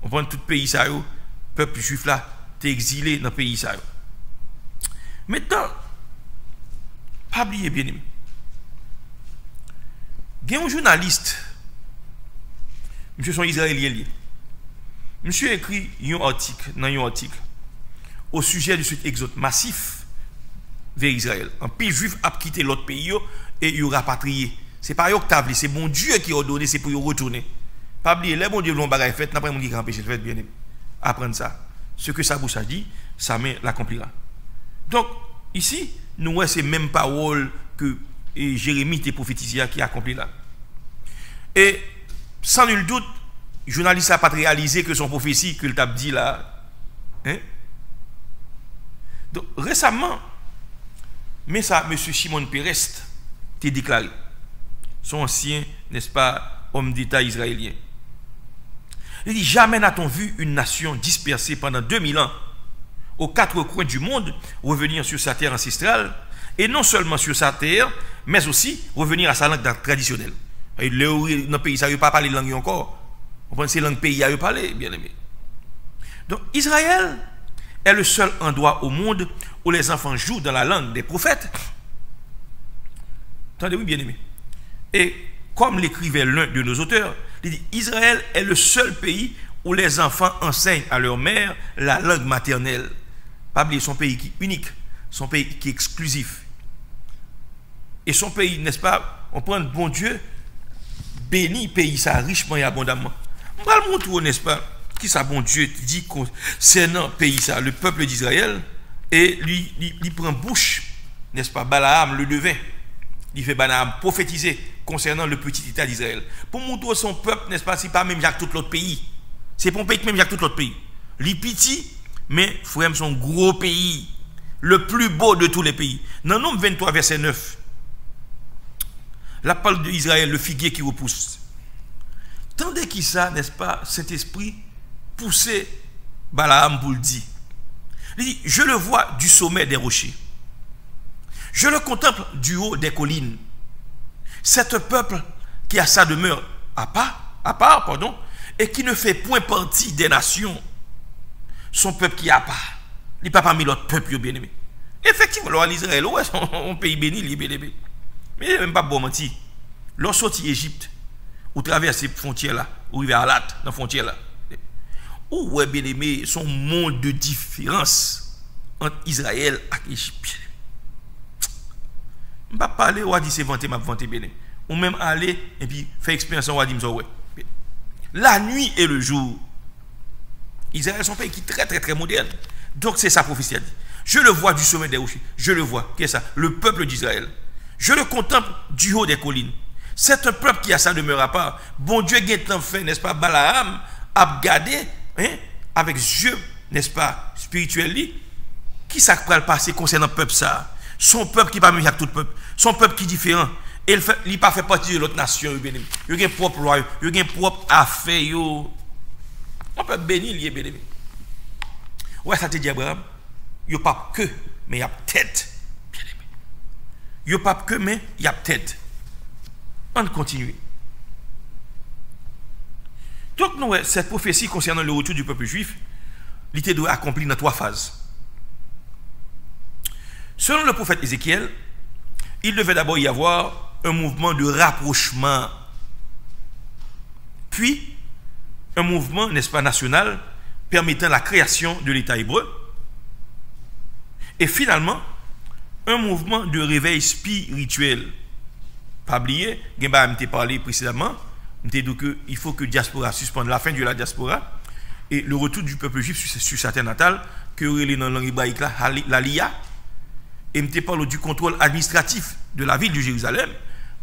on prend tout pays ça, peuple juif là, t'es exilé dans le pays ça. Maintenant, pas oublier bien aimé. Il y a un journaliste, monsieur son israélien, monsieur écrit un article au sujet de cet exode massif vers Israël. Un pays juif a quitté l'autre pays et il rapatrié. C'est pas Octave, c'est bon Dieu qui a ordonné, c'est pour y retourner. Pas oublier, les bon Dieu l'ont bagaille fait, n'a pas qui empêche de faire bien aimé. Apprendre ça. Ce que sa bouche a dit, sa main l'accomplira. Donc, ici, nous voyons ces mêmes paroles que Jérémie était prophétisé qui accomplit là. Et sans nul doute, le journaliste n'a pas réalisé que son prophétie qu'il t'a dit là. Donc, récemment, mais ça, M. Shimon Peres t'a déclaré, son ancien, n'est-ce pas, homme d'État israélien. Il dit, jamais n'a-t-on vu une nation dispersée pendant 2000 ans aux quatre coins du monde revenir sur sa terre ancestrale, et non seulement sur sa terre, mais aussi revenir à sa langue traditionnelle. Dans le pays, ça ne veut pas parler langue encore. On pense que c'est langue pays à parler, bien aimé. Donc, Israël est le seul endroit au monde où les enfants jouent dans la langue des prophètes. Attendez-vous, bien aimé. Et comme l'écrivait l'un de nos auteurs, il dit, Israël est le seul pays où les enfants enseignent à leur mère la langue maternelle. Pas oublier son pays qui est unique, son pays qui est exclusif. Et son pays, n'est-ce pas, on prend le bon Dieu, béni pays ça richement et abondamment. On va le montrer, n'est-ce pas, qui ça bon Dieu dit concernant pays ça, le peuple d'Israël, et lui, il prend bouche, n'est-ce pas, Balaam le devin. Il fait Balaam prophétiser concernant le petit État d'Israël. Pour montrer son peuple, n'est-ce pas, c'est pas même Jacques tout l'autre pays. C'est pour un pays même Jacques tout l'autre pays. Les petits, mais frère, son gros pays, le plus beau de tous les pays. Dans Nombre 23, verset 9, la parole d'Israël, le figuier qui repousse. Tandis qu'il ça, n'est-ce pas, Saint-Esprit poussait Balaam pour le dire. Il dit, je le vois du sommet des rochers. Je le contemple du haut des collines. Cet peuple qui a sa demeure à part, et qui ne fait point partie des nations. Son peuple qui a part. Il n'est pas parmi l'autre peuple bien aimé. Effectivement, l'Israël, ouais, son pays béni, il est bien aimé. Mais il n'est même pas bon menti. Lorsqu'on sortit d'Égypte, ou traverse ces frontières-là, ou arrive à Alat, dans la frontière-là, où ouais, bien aimé, son monde de différence entre Israël et l'Égypte. Je ne vais pas parler, on va dire c'est vanté, m'a vanté bien. Ou même aller et puis faire expérience, on va dire ouais. La nuit et le jour. Israël sont un pays qui est très très très moderne. Donc c'est sa prophétie. Je le vois du sommet des rochers. Je le vois. Qu'est-ce que ça? Le peuple d'Israël. Je le contemple du haut des collines. C'est un peuple qui a ça demeurera pas. Bon Dieu a fait, n'est-ce pas, Balaam, a gardé, hein, avec yeux, n'est-ce pas, spirituel, qui ça va le passer concernant le peuple ça? Son peuple qui n'est pas même avec tout le peuple. Son peuple qui est différent. Et il n'est pas fait partie de l'autre nation. Il a un propre loi, il a un propre affaire. On peut bénir, il est béni. Ouais, ça te dit Abraham, il n'y a pas que, mais il y a tête. Il n'y a pas que, mais il y a tête. On continue. Donc, nous, cette prophétie concernant le retour du peuple juif, il doit accomplir dans 3 phases. Selon le prophète Ézéchiel, il devait d'abord y avoir un mouvement de rapprochement, puis un mouvement, n'est-ce pas, national, permettant la création de l'État hébreu, et finalement, un mouvement de réveil spirituel. Pas oublier, je t'ai parlé précédemment, je t'ai dit qu'il faut que la diaspora suspende la fin de la diaspora et le retour du peuple juif sur sa terre natale, que relève dans la langue hébraïque la LIA, et je t'ai parlé du contrôle administratif de la ville de Jérusalem,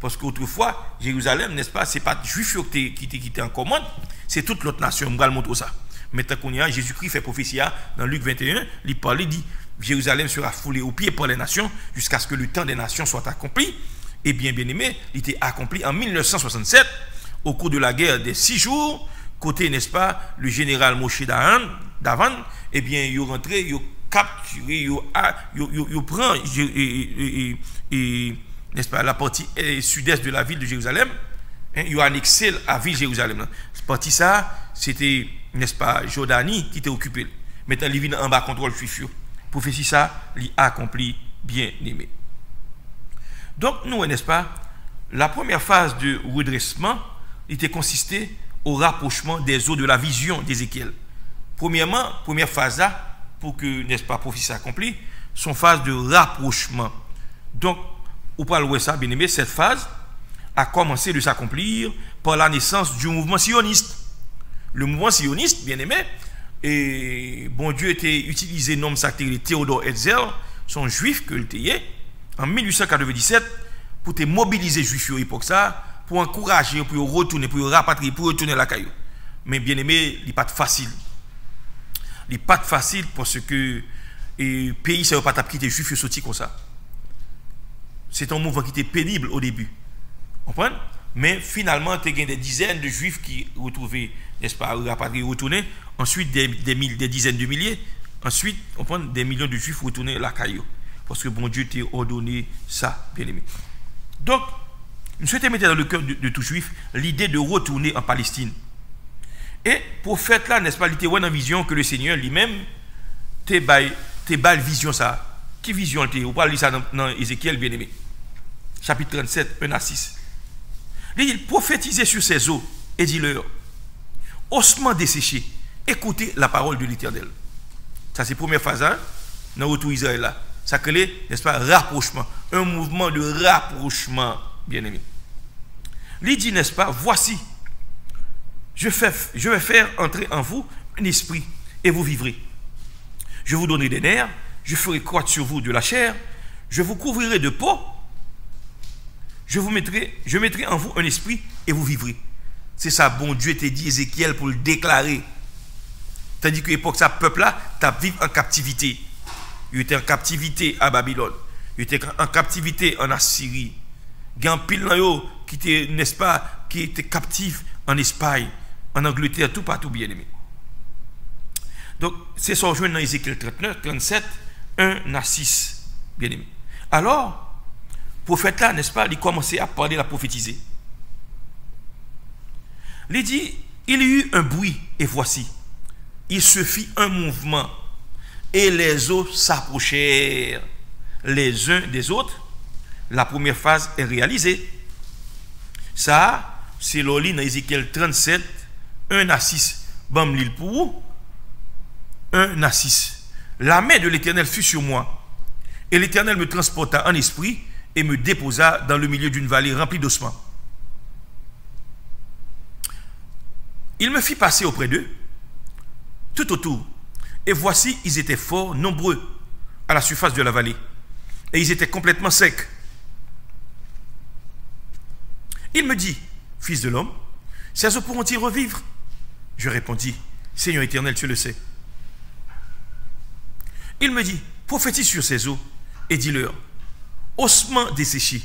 parce qu'autrefois, Jérusalem, n'est-ce pas, c'est pas juif qui était en commande, c'est toute l'autre nation, on va le montrer ça. Maintenant qu'on y a, Jésus-Christ fait prophétie dans Luc 21, il parle, il dit, Jérusalem sera foulée aux pieds par les nations jusqu'à ce que le temps des nations soit accompli. Et bien aimé, il était accompli en 1967 au cours de la guerre des 6 jours, côté, n'est-ce pas, le général Moshe Dayan, eh bien, il est rentré, il a capturé, il prend, n'est-ce pas, la partie sud-est de la ville de Jérusalem, hein, il a annexé la ville de Jérusalem. Cette partie ça, c'était, n'est-ce pas, Jordanie qui était occupée. Maintenant, il vient en bas contrôle juif. Prophétie ça, il accompli bien aimé. Donc, nous, n'est-ce pas, la première phase de redressement était consisté au rapprochement des eaux de la vision d'Ézéchiel. Premièrement, première phase là, pour que, n'est-ce pas, prophétie s'accomplit, son phase de rapprochement. Donc, au parle ça, bien aimé, cette phase a commencé de s'accomplir par la naissance du mouvement sioniste. Le mouvement sioniste, bien aimé, et bon Dieu était utilisé nom sacré Théodore Herzl, son juif que était en 1897 pour te mobiliser juifs à l'époque ça, pour encourager, pour retourner, pour rapatrier, pour retourner à la caillou. Mais bien aimé, il n'est pas facile. Il n'est pas facile parce que le pays ça va pas quitter juifs sorti comme ça. C'est un mouvement qui était pénible au début. Vous comprenez? Mais finalement, tu as des dizaines de juifs qui retrouvaient, n'est-ce pas, rapatriés, retournés. Ensuite, des dizaines de milliers. Ensuite, on prend des millions de juifs retournés à la caillou. Parce que bon Dieu t'a ordonné ça, bien aimé. Donc, nous souhaitons mettre dans le cœur de tout juif l'idée de retourner en Palestine. Et pour faire là, n'est-ce pas, il était dans la vision que le Seigneur lui-même t'a bail vision ça. Qui vision était? Vous parlez ça dans Ézéchiel, bien aimé. Chapitre 37, 1 à 6. Il prophétisait sur ces eaux et dit-leur, ossements desséchés, écoutez la parole de l'Éternel. Ça c'est la première phase, hein, dans le retour Israël là. Ça crée, n'est-ce pas, rapprochement, un mouvement de rapprochement, bien aimé. Il dit, n'est-ce pas, voici, je vais faire entrer en vous un esprit et vous vivrez. Je vous donnerai des nerfs, je ferai croître sur vous de la chair, je vous couvrirai de peau, je mettrai en vous un esprit et vous vivrez. C'est ça, bon Dieu t'a dit Ézéchiel pour le déclarer. Tandis que l'époque, ça, peuple-là, t'as vécu en captivité. Il était en captivité à Babylone. Il était en captivité en Assyrie. Il y a un pile qui était, n'est-ce pas, qui était captif en Espagne, en Angleterre, tout partout, bien aimé. Donc, c'est ça, rejoint dans Ézéchiel 39, 37, 1 à 6, bien aimé. Alors, le prophète là, n'est-ce pas, il commençait à parler, à prophétiser. Il dit, il y eut un bruit, et voici, il se fit un mouvement, et les eaux s'approchèrent les uns des autres. La première phase est réalisée. Ça, c'est l'oli dans Ézéchiel 37, 1 à 6. Bam l'île pour vous. 1 à 6. La main de l'Éternel fut sur moi, et l'Éternel me transporta en esprit, et me déposa dans le milieu d'une vallée remplie d'ossements. Il me fit passer auprès d'eux, tout autour, et voici, ils étaient fort nombreux à la surface de la vallée, et ils étaient complètement secs. Il me dit, fils de l'homme, ces eaux pourront-ils revivre? Je répondis, Seigneur éternel, tu le sais. Il me dit, prophétise sur ces eaux et dis-leur, ossements desséchés,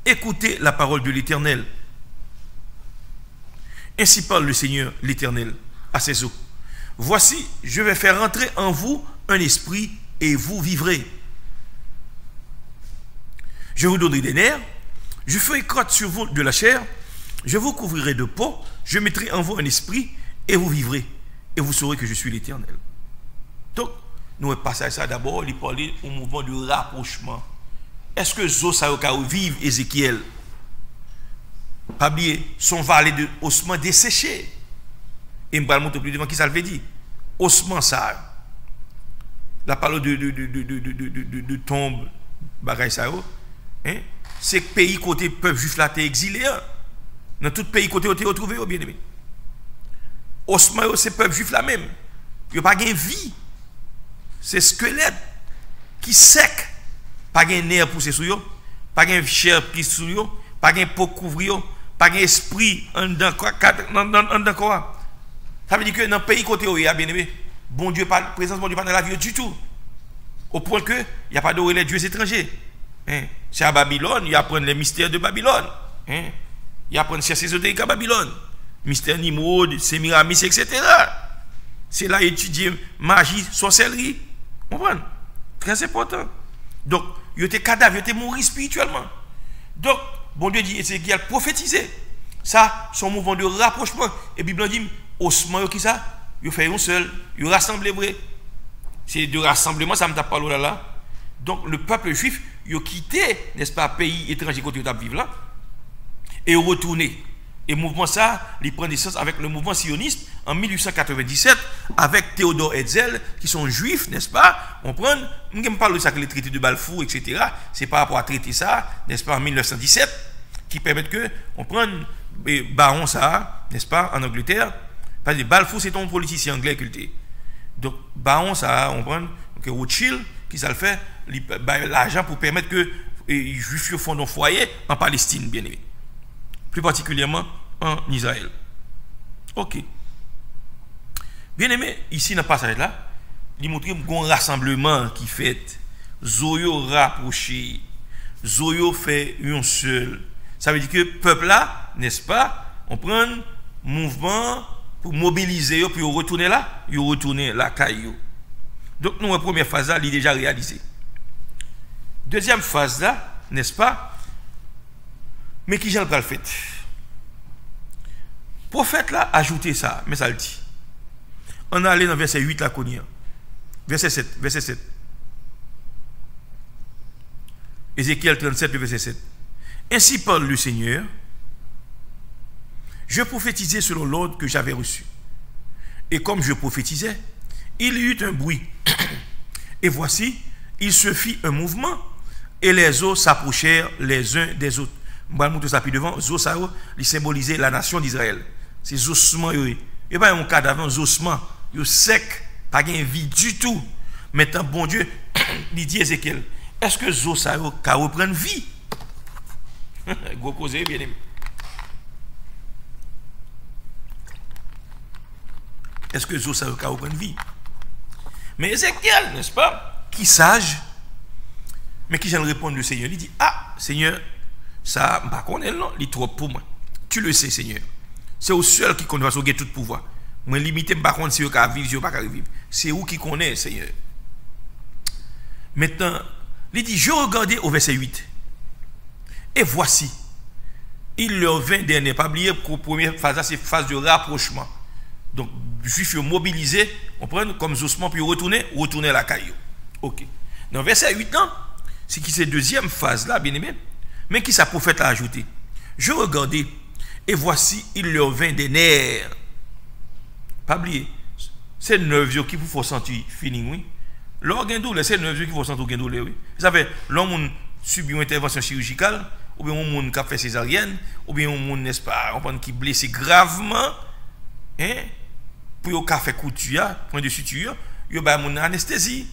écoutez la parole de l'Éternel. Ainsi parle le Seigneur l'Éternel à ces eaux. Voici, je vais faire entrer en vous un esprit et vous vivrez. Je vous donnerai des nerfs, je ferai croître sur vous de la chair, je vous couvrirai de peau, je mettrai en vous un esprit et vous vivrez. Et vous saurez que je suis l'Éternel. Donc, nous passons à ça d'abord, il parlait au mouvement de rapprochement. Est-ce que Zosaoka vive Ézéchiel? Pas oublier, son vallée de ossements desséchés. Et je vais montrer plus devant qui ça le veut dire. Ossements ça. La parole de tombe, bagaille ça. Hein? C'est que pays côté peuple juif là, t'es exilé. Hein? Dans tout pays côté, t'es retrouvé, bien aimé. Ossements, c'est peuple juif là même. Il n'y a pas de vie. C'est squelette qui sec. Pas de nerf poussé sur eux, pas de chair qui sur eux, pas de peau couvrir, pas d'esprit en dedans quoi. Ça veut dire que dans le pays côté où il y a bien aimé, bon Dieu, présence bon Dieu pas dans la vie du tout. Au point que il n'y a pas de les dieux étrangers. Hein? C'est à Babylone, il apprend les mystères de Babylone. Hein? Il apprend sciences ésotériques à Babylone. Mystère Nimrod, Sémiramis, etc. C'est là étudier magie, sorcellerie. Vous comprenez? Très important. Donc, il était cadavre, il était mort spirituellement. Donc, bon Dieu dit, c'est qu'il a prophétisé. Ça, son mouvement de rapprochement. Et la Bible dit, ossements, qui ça? Il fait un seul, il rassemble vrai. C'est de rassemblement, ça me tape pas là. Donc, le peuple juif, il a quitté, n'est-ce pas, pays étranger côté où il vivre là, et il retourné. Et le mouvement ça, il prend naissance avec le mouvement sioniste en 1897 avec Théodore Herzl, qui sont juifs, n'est-ce pas? On prend, je parle de ça que les traités de Balfour, etc. C'est par rapport à traiter ça, n'est-ce pas, en 1917, qui permettent que on prenne baron ça, n'est-ce pas, en Angleterre. Parce que Balfour, c'est un politicien anglais culté. Donc, baron ça, on prend que Rothschild, qui ça le fait, l'argent pour permettre que les juifs font un foyer en Palestine, bien aimé. Plus particulièrement en Israël. Ok. Bien aimé, ici dans le passage là, il montre un rassemblement qui fait, Zoyo rapproché, Zoyo fait un seul. Ça veut dire que le peuple là, n'est-ce pas, on prend un mouvement pour mobiliser, pour retourner là, il retourner la caillou. Donc nous, la première phase là, il est déjà réalisé. Deuxième phase là, n'est-ce pas, mais qui j'ai le fait? Le prophète là a ajouté ça, mais ça le dit. On a allé dans verset 8 là, verset 7. Ézéchiel 37, verset 7. Ainsi parle le Seigneur, je prophétisais selon l'ordre que j'avais reçu. Et comme je prophétisais, il y eut un bruit. Et voici, il se fit un mouvement, et les eaux s'approchèrent les uns des autres. Je vais montrer ça plus devant. Zosao, il symbolisait la nation d'Israël. C'est ossements. Il n'y a pas un cadavre, un ossement. Il est sec, pas de vie du tout. Maintenant, bon Dieu, il dit Ézéchiel, est-ce que Zosao va reprendre vie? Gros causé, bien aimé. Est-ce que Zosao va reprendre vie? Mais Ézéchiel, n'est-ce pas, qui sage, mais qui vient répondre le Seigneur, il dit, ah, Seigneur, ça, par contre, non, il est trop pour moi. Tu le sais, Seigneur. C'est au seul qui connaît tout pouvoir. Moi, limité, par contre, si je ne vivre, je ne peux pas vivre. C'est où qui connaît, Seigneur. Maintenant, il dit, je regardais au verset 8. Et voici, il leur vint dernier. Pas oublier que la première phase, c'est phase de rapprochement. Donc, les Juifs mobilisés, on prend comme ossements, puis retourner à la caillou. Ok. Dans verset 8, c'est qui c'est deuxième phase là, bien aimé. Mais qui sa prophète a ajouté? Je regardais, et voici, il leur vint des nerfs. Pas oublier, c'est nerfs qui vous font sentir fini, oui. L'organe c'est nerfs qui vous sentir organe douleur, oui. Ça fait, l'homme subit une intervention chirurgicale, ou bien un monde qui a fait césarienne, ou bien un monde, n'est-ce pas, on prend qui blessé gravement, hein, pour qu'il fait couture, point de suture, il y a une anesthésie.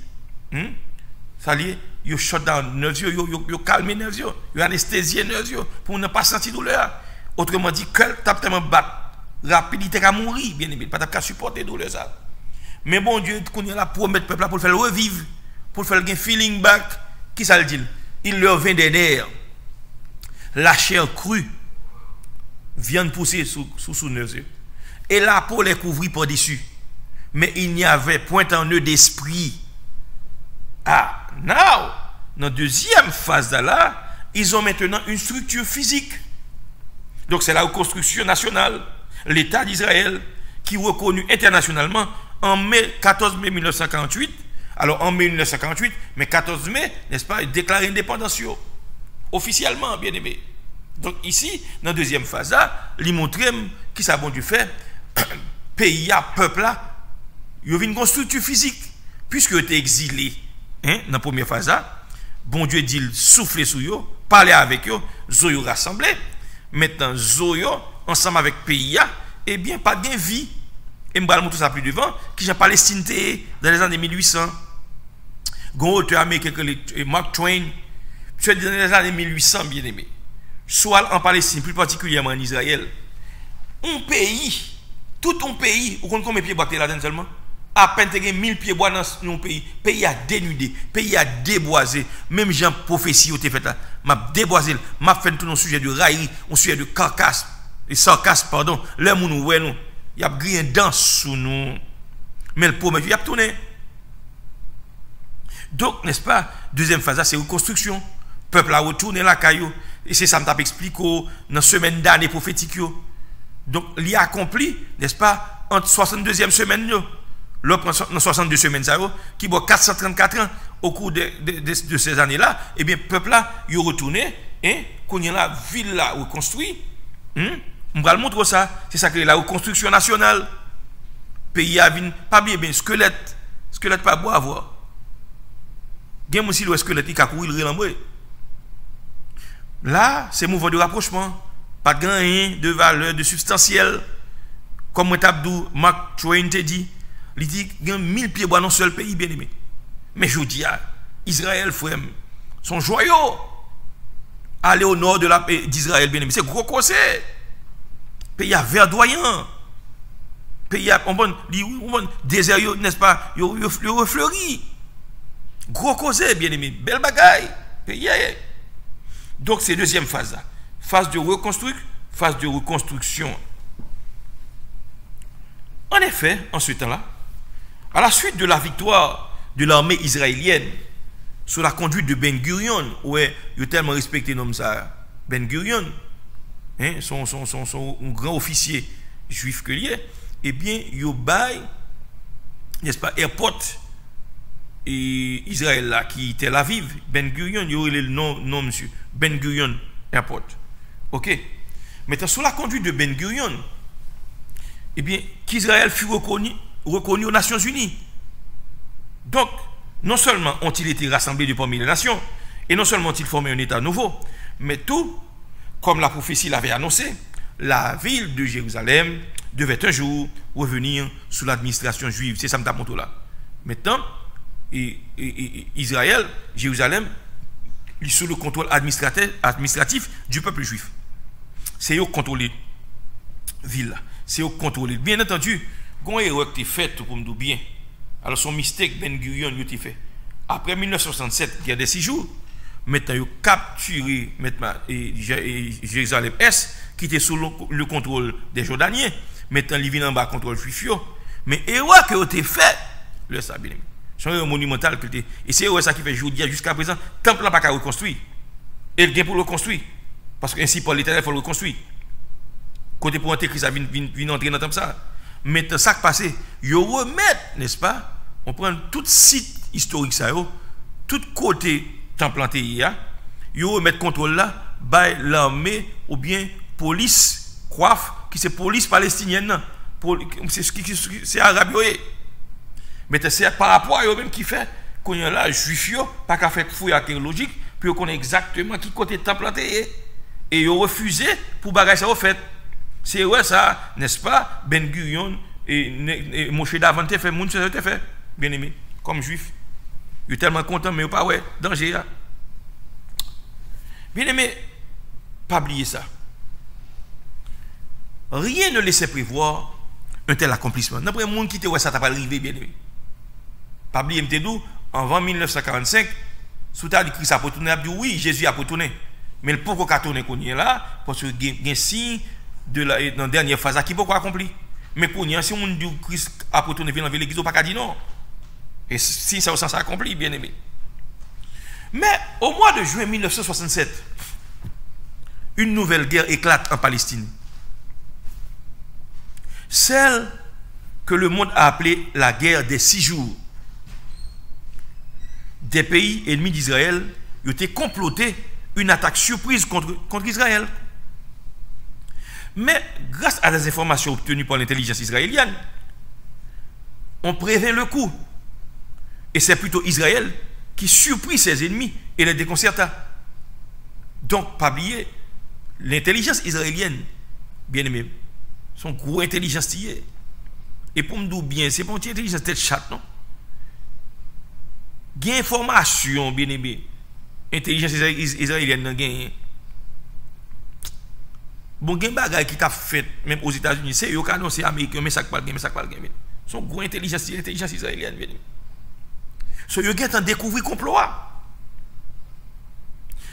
Ça lié, il shut down nerfs, il calme nerfs, il anesthésie nerfs pour ne pas sentir douleur. Autrement dit, quel tape tellement battre rapidité qu'à mourir, bien aimé, pas qu'à supporter douleur ça. Mais bon Dieu, qu'on est là pour mettre le peuple là, pour le faire revivre, pour le faire un feeling back, qui ça le dit? Il leur vient des nerfs. La chair crue vient de pousser sous nos yeux. Et la peau les couvrit par-dessus. Mais il n'y avait point en eux d'esprit. Ah, now, dans la deuxième phase de là, ils ont maintenant une structure physique. Donc c'est la reconstruction nationale. L'État d'Israël, qui est reconnu internationalement en 14 mai 1948. Alors en mai 1948, mais 14 mai, n'est-ce pas, il déclare l'indépendance officiellement, bien aimé. Donc ici, dans la deuxième phase, là, il montre qui ça bon Dieu fait, pays, peuple là, il y a une structure physique, puisque il était exilé, hein, dans la première phase là, bon Dieu dit souffler sur eux, parler avec eux, zoyo rassemblé. Maintenant, zoyo, ensemble avec pays, eh bien, pas de vie. Et je vais montrer ça plus devant, qui j'ai Palestine dans les années 1800. Gon auteur américain Mark Twain, dans les années 1800, bien aimé. Soit en Palestine, plus particulièrement en Israël, un pays, tout un pays, vous comprenez combien de pieds bois là-dedans seulement? À peine 1000 pieds bois dans un pays. Pays a dénudé, pays a déboisé. Même Jean prophétie au fait là, m'a déboisé, m'a fait tout un sujet de raillerie, un sujet de carcasse, et sarcasme, pardon. Les gens nous voient nous, il y a grillé une danse sous nous. Mais le pauvre, il y a tourné. Donc, n'est-ce pas, deuxième phase, c'est reconstruction. Peuple a retourné la caillou. Et c'est ça que je t'explique dans la semaine d'année prophétique. Donc, il a accompli, n'est-ce pas, entre 62e semaine, dans 62 semaines, qui a 434 ans au cours de ces années-là, et bien, le peuple là, il est retourné, et quand il y a la ville là reconstruite, on va le montrer ça. C'est ça que la reconstruction nationale. Pays a pas bien, squelette. Squelette pas beau à voir. Il y a aussi le squelette qui a couru le rembré. Là, c'est mouvement de rapprochement. Pas de gain, de valeur, de substantiel. Comme Abdou Mark Twain te dit, il dit qu'il y a 1000 pieds bois dans un seul pays, bien aimé. Mais je dis, Israël, frère, son joyau, aller au nord d'Israël, bien aimé. C'est gros conseil. Pays à verdoyant. Pays à désert, n'est-ce pas, il refleuri. Gros causé, bien aimé. Belle bagaille. Pays. Donc, c'est deuxième phase là. Phase de reconstruction. En effet, en ce temps-là, à la suite de la victoire de l'armée israélienne sous la conduite de Ben Gurion, où il a tellement respecté l'homme ça, Ben Gurion, hein, son grand officier juif que il est, eh bien, il a n'est-ce pas, airport et Israël là, qui était Tel Aviv, Ben Gurion, il y a le nom, monsieur, Ben Gurion Airport. Ok? Maintenant, sous la conduite de Ben Gurion, eh bien, qu'Israël fut reconnu aux Nations Unies. Donc, non seulement ont-ils été rassemblés de parmi les nations, et non seulement ont-ils formé un État nouveau, mais tout, comme la prophétie l'avait annoncé, la ville de Jérusalem devait un jour revenir sous l'administration juive. C'est ça que je montre là. Maintenant, Israël, Jérusalem, est sous le contrôle administratif du peuple juif. C'est eux qui contrôlent la ville. C'est eux qui contrôlent. Bien entendu, quand il y a été fait pour me dire bien, alors son mistake Ben Gurion a été fait. Après 1967, il y a des 6 jours, maintenant il a capturé Jérusalem-Est, qui était sous le contrôle des Jordaniens. Maintenant il vient en bas contrôle juif. Mais erreur qui a été fait, le sabine. C'est un monumental que et c'est ça qui fait aujourd'hui jusqu'à présent, le temple n'a pas qu'à reconstruire. Et il vient pour le reconstruire. Parce que ainsi pour l'Éternel, il faut le reconstruire. Côté pour entrer Christ vient entrer dans le temple ça. Maintenant, ça qui passe, ils remettent, n'est-ce pas? On prend tout site historique, ça, tout côté temple planté, ils remettent contrôle là, by l'armée ou bien police, coiffe, qui c'est police palestinienne, c'est arabe. Mais c'est par rapport à eux-mêmes qui fait qu'on y a là, juif, pas qu'à faire fouille archéologique, puis on connaît exactement qui côté temple planté. Et ils ont refusé pour bagager ça au fait. C'est ouais ça, n'est-ce pas? Ben Gurion et Moshe Davan fait, mon frère fait, bien aimé, comme juif. Il est tellement content, mais pas ouais, danger. Bien aimé, pas oublier ça. rien ne laissait prévoir un tel accomplissement. D'après le monde qui était, ouais, ça t'a pas arrivé, bien aimé. Pas oublier, m'tedou, avant 1945, sous ta dit Christ a retourné, a dit oui, Jésus a retourné. Mais le pourquoi qu'a tourné qu'on y est là, parce que il y a un signe de la dans dernière phase qui pourquoi accompli. Mais pour nous, si on dit Christ a retourné dans l'église, on pas qu'à dire non. Et si ça au sens accompli, bien aimé. Mais au mois de juin 1967, une nouvelle guerre éclate en Palestine. Celle que le monde a appelée la guerre des 6 jours. Des pays ennemis d'Israël ont été complotés une attaque surprise contre Israël. Mais grâce à des informations obtenues par l'intelligence israélienne, on prévient le coup. Et c'est plutôt Israël qui surprit ses ennemis et les déconcerta. Donc, pas oublier, l'intelligence israélienne, bien aimé, son gros intelligence qui est. Et pour me dire bien, c'est pas une intelligence tête chatte, non? Il y a information, bien aimé. Intelligence israélienne, non, gagne. Bon, il y a des bagages qui t'a fait, même aux États-Unis, c'est eux qui annoncent américain, mais ça ne parle pas. Son gros intelligence israélienne, bien aimé. So, il y a découvert le complot.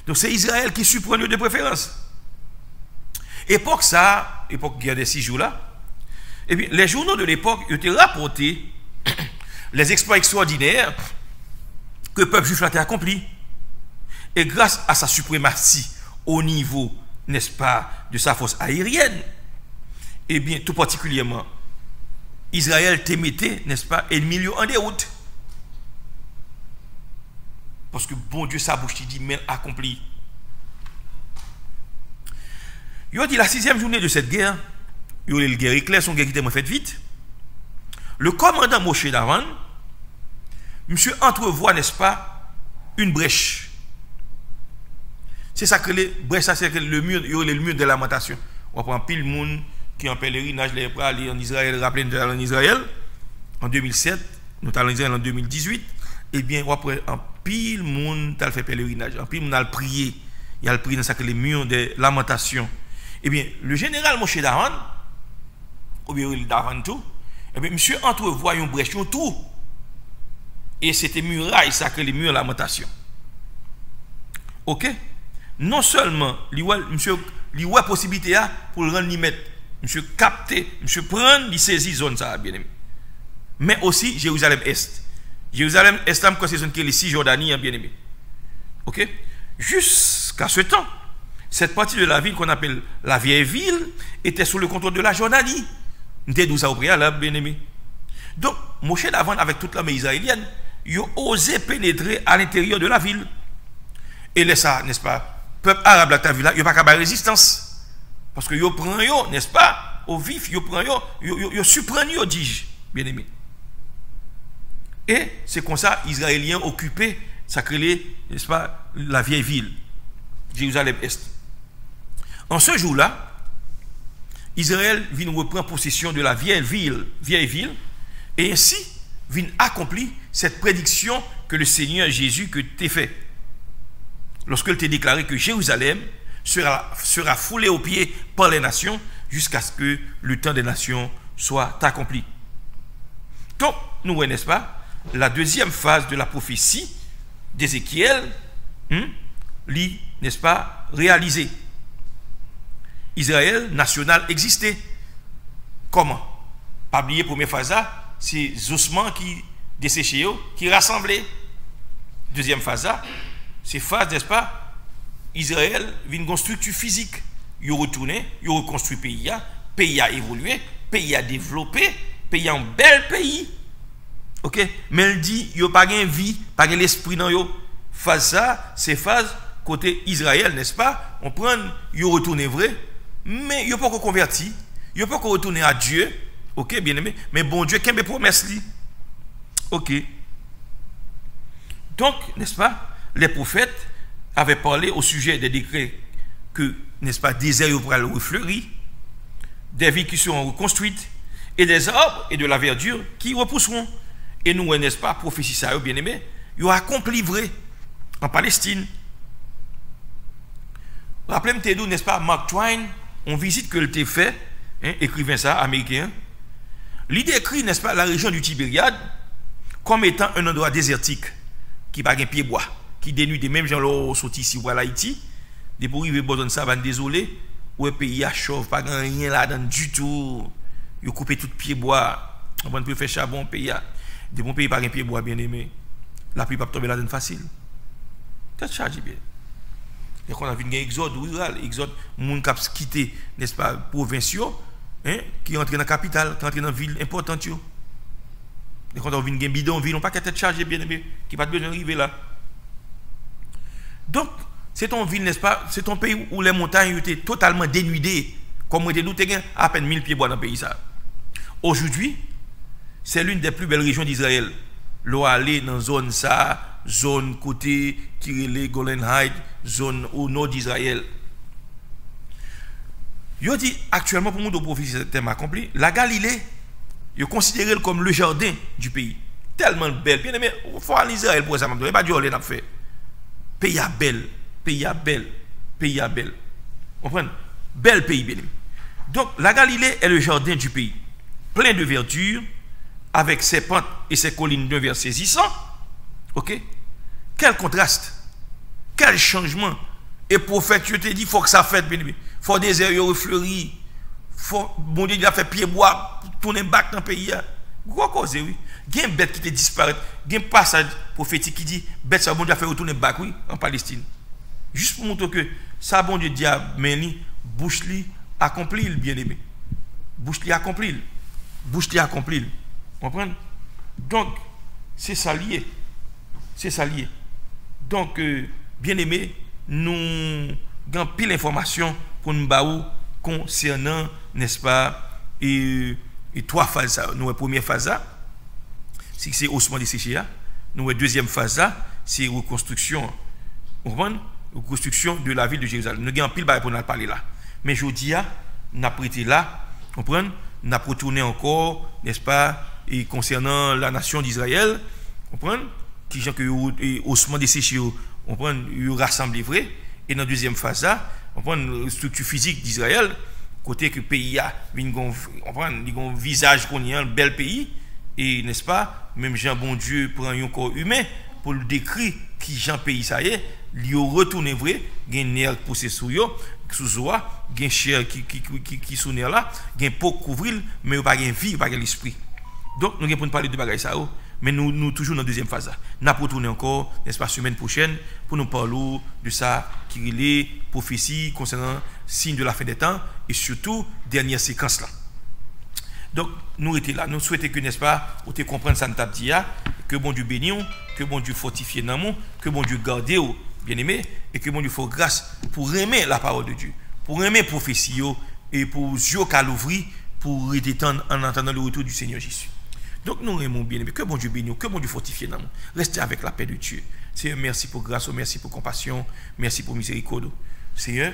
Donc, c'est Israël qui surprend de préférence. Époque ça, époque guerre des 6 jours là, et bien, les journaux de l'époque ont rapporté les exploits extraordinaires que le peuple juif a accompli. Et grâce à sa suprématie au niveau, n'est-ce pas, de sa force aérienne, et bien, tout particulièrement, Israël te mettait, n'est-ce pas, ennemi en déroute. Parce que bon Dieu, sa bouche dit, mais accompli. Il a dit la 6e journée de cette guerre, il y a eu une guerre éclair, son guerre qui était faite vite. Le commandant Moshe Davan, monsieur entrevoit, n'est-ce pas, une brèche. C'est ça que les brèches, ça c'est le mur, il y a le mur de lamentation. On prend pile monde qui en pèlerinage, les bras en Israël, rappelez nous en Israël, en 2007, nous allons en Israël en 2018. Eh bien, après, en pile monde a fait pèlerinage, en pile monde a prié, il a prié dans ça que les murs de lamentation. Eh bien, le général Moshe Davan, ou bien il Davan tout, eh bien, monsieur entrevoit une brèche, un tout. Et c'était muraille, ça que les murs de lamentation. Ok? Non seulement, monsieur, il y a possibilité pour le rendre limite, monsieur capter, monsieur prendre, il saisit zone ça, bien aimé. Mais aussi Jérusalem-Est. Jérusalem-Est, c'est zone qui est les Cisjordanie, bien aimé. Ok? Jusqu'à ce temps, cette partie de la ville qu'on appelle la vieille ville était sous le contrôle de la Jordanie. Nous avons ça au préalable, bien aimé. Donc, Moshe Davan, avec toute l'armée israélienne, il a osé pénétrer à l'intérieur de la ville. Et laisse ça, n'est-ce pas, peuple arabe là, ta ville là, il n'y a pas qu'à résistance. Parce que il prend, n'est-ce pas, au vif, il prend, il surprend, dis-je, bien aimé. Et c'est comme ça, Israéliens occupés, ça crée, n'est-ce pas, la vieille ville, Jérusalem-Est. En ce jour-là, Israël vient reprendre possession de la vieille ville, et ainsi vient accomplir cette prédiction que le Seigneur Jésus que t'ai fait. Lorsqu'il t'a déclaré que Jérusalem sera foulée aux pieds par les nations jusqu'à ce que le temps des nations soit accompli. Donc, nous voyons, n'est-ce pas, la deuxième phase de la prophétie d'Ézéchiel, n'est-ce pas, réalisée. Israël national existait. Comment? Pas oublier première phase, c'est ossements qui desséchaient, qui rassemblaient. Deuxième phase, c'est phase, n'est-ce pas, Israël vient une structure physique. Il retourné, il reconstruit le pays a évolué, pays a développé, pays a un bel pays. Ok? Mais elle dit, il n'y a pas de vie, pas de l'esprit dans yo. Phase ça, c'est phase côté Israël, n'est-ce pas? On prend, il retourné vrai, mais il n'y a pas qu'on converti, il n'y a pas qu'on retourne à Dieu. Ok, bien aimé, mais bon Dieu, qu'est-ce que promesse li? Ok. Donc, n'est-ce pas, les prophètes avaient parlé au sujet des décrets que, n'est-ce pas, des airs pour le refleurir, des villes qui seront reconstruites, et des arbres et de la verdure qui repousseront. Et nous, n'est-ce pas, prophétie ça, bien aimé, ils ont accompli vrai en Palestine. Rappelez-moi, n'est-ce pas, Mark Twain, on visite que le fait, écrivain ça, américain, il décrit, n'est-ce pas, la région du Tibériade comme étant un endroit désertique qui n'a pas de pied bois, qui dénude, même gens là sorti ici ou à Haïti, de pour arriver besoin de ça, va désolé, ou un pays à chauve, pas rien là-dedans du tout, il a coupé tout pied bois, on peut faire charbon, pays, de bon pays pas de pied bois bien aimé, la pluie pas tomber là-dedans facile. T'as chargé bien. Et qu'on a vu un exode rural, exode, moun qui a quitté, n'est-ce pas, provinciaux, qui rentre dans la capitale, qui rentre dans la ville importante. Et quand on a vu un bidonville, on n'a pas qu'à être chargé bien aimé, qui n'a pas besoin d'arriver là. Donc, c'est ton ville, n'est-ce pas, c'est ton pays où les montagnes étaient totalement dénudées, comme on était nous, à peine 1000 pieds bois dans le pays. Aujourd'hui, c'est l'une des plus belles régions d'Israël. L'eau allait dans la zone ça, zone côté Kirele, Golan Heights, zone au nord d'Israël. Yo dit actuellement pour nous de profiter de ce thème accompli, la Galilée, yo considéré comme le jardin du pays. Tellement belle, bien aimé, il faut aller en Israël pour ça, il n'y a pas de n'a fait. Pays à belle, pays à belle, pays à belle. Vous comprenez? Bel pays, bien aimé. Donc la Galilée est le jardin du pays, plein de verdure, avec ses pentes et ses collines d'un vert saisissant. Ok? Quel contraste, quel changement. Et prophète, je te dis, il faut que ça fasse, bien aimé. Il faut des aires fleuries. Bon Dieu, il a fait pied bois, tourner back dans le pays. Gros cause, oui. Il y a une bête qui te disparaît. Il y a un passage prophétique qui dit, bête, ça, bon Dieu a fait retourner back, oui, en Palestine. Juste pour montrer que ça, bon Dieu, dit à Meni, bouche li accompli, bien aimé. Bouche li accompli. Bouche li accompli. Vous comprenez? Donc, c'est ça lié. C'est ça lié. Donc, bien aimé, nous avons pile d'informations pour nous baou concernant, n'est-ce pas, et trois phases. Nous, la première phase, c'est haussement des séchés. Nous, la deuxième phase, c'est reconstruction. Vous comprenez? Reconstruction de la ville de Jérusalem. Nous avons pile pour nous parler là. Mais je dis, nous avons prêté là, vous comprenez? Nous avons retourné encore, n'est-ce pas, et concernant la nation d'Israël, vous comprenez? Qui gens que haussement des séchés, vous comprenez? Ils rassemblent vrai. Et dans la deuxième phase, on prend la structure physique d'Israël, côté que le pays a un visage qu'on y a, un bel pays, et n'est-ce pas, même Jean bon Dieu prend un corps humain pour le décrire qui Jean pays ça y est, il retourne vrai, il y a un nerf poussé sous eux, sous soi, il y a un chair qui sous nerf là, il y a un pot couvrir, mais il n'y a pas de vie, il n'y a pas d'esprit. Donc nous allons parler de bagaille ça. Mais nous toujours dans la deuxième phase. Nous allons retourner encore, n'est-ce pas, semaine prochaine, pour nous parler de ça, qui est les prophéties concernant signe de la fin des temps, et surtout, dernière séquence là. Donc, nous étions là, nous souhaitons que, n'est-ce pas, vous te comprendre ça, que bon Dieu bénisse, que bon Dieu fortifie nous, que bon Dieu garde, bien aimé, et que bon Dieu fasse grâce pour aimer la parole de Dieu, pour aimer la prophétie, et pour yeux qu'à l'ouvrir, pour détendre en entendant le retour du Seigneur Jésus. Donc nous aimons bien, mais que bon Dieu bénisse, que bon Dieu fortifie nous. Restez avec la paix de Dieu. Seigneur, merci pour grâce, merci pour compassion, merci pour miséricorde. Seigneur,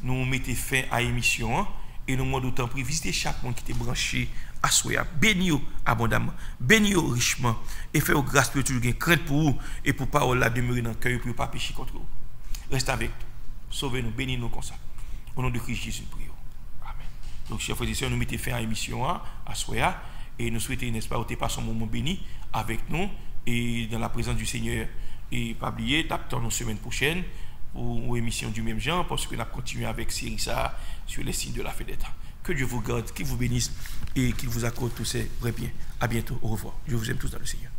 nous mettons fin à l'émission et nous demandons d'autant plus visiter chaque monde qui est branché à soi. Bénis abondamment, bénis richement et fais grâce pour toujours une crainte pour vous et pour parole la demeurer dans le cœur pour ne pas pécher contre vous. Reste avec nous, sauvez-nous, bénis-nous comme ça. Au nom de Christ Jésus, nous prions. Amen. Donc, chers frères et sœurs, nous mettons fin à l'émission à soi. Et nous souhaitons, n'est-ce pas, au passé un moment béni avec nous et dans la présence du Seigneur. Et pas oublier, t'attendons la semaine prochaine pour une émission du même genre, parce que nous continuons avec Sirissa sur les signes de la fin des temps. Que Dieu vous garde, qu'il vous bénisse et qu'il vous accorde tous ses vrais biens. À bientôt, au revoir. Je vous aime tous dans le Seigneur.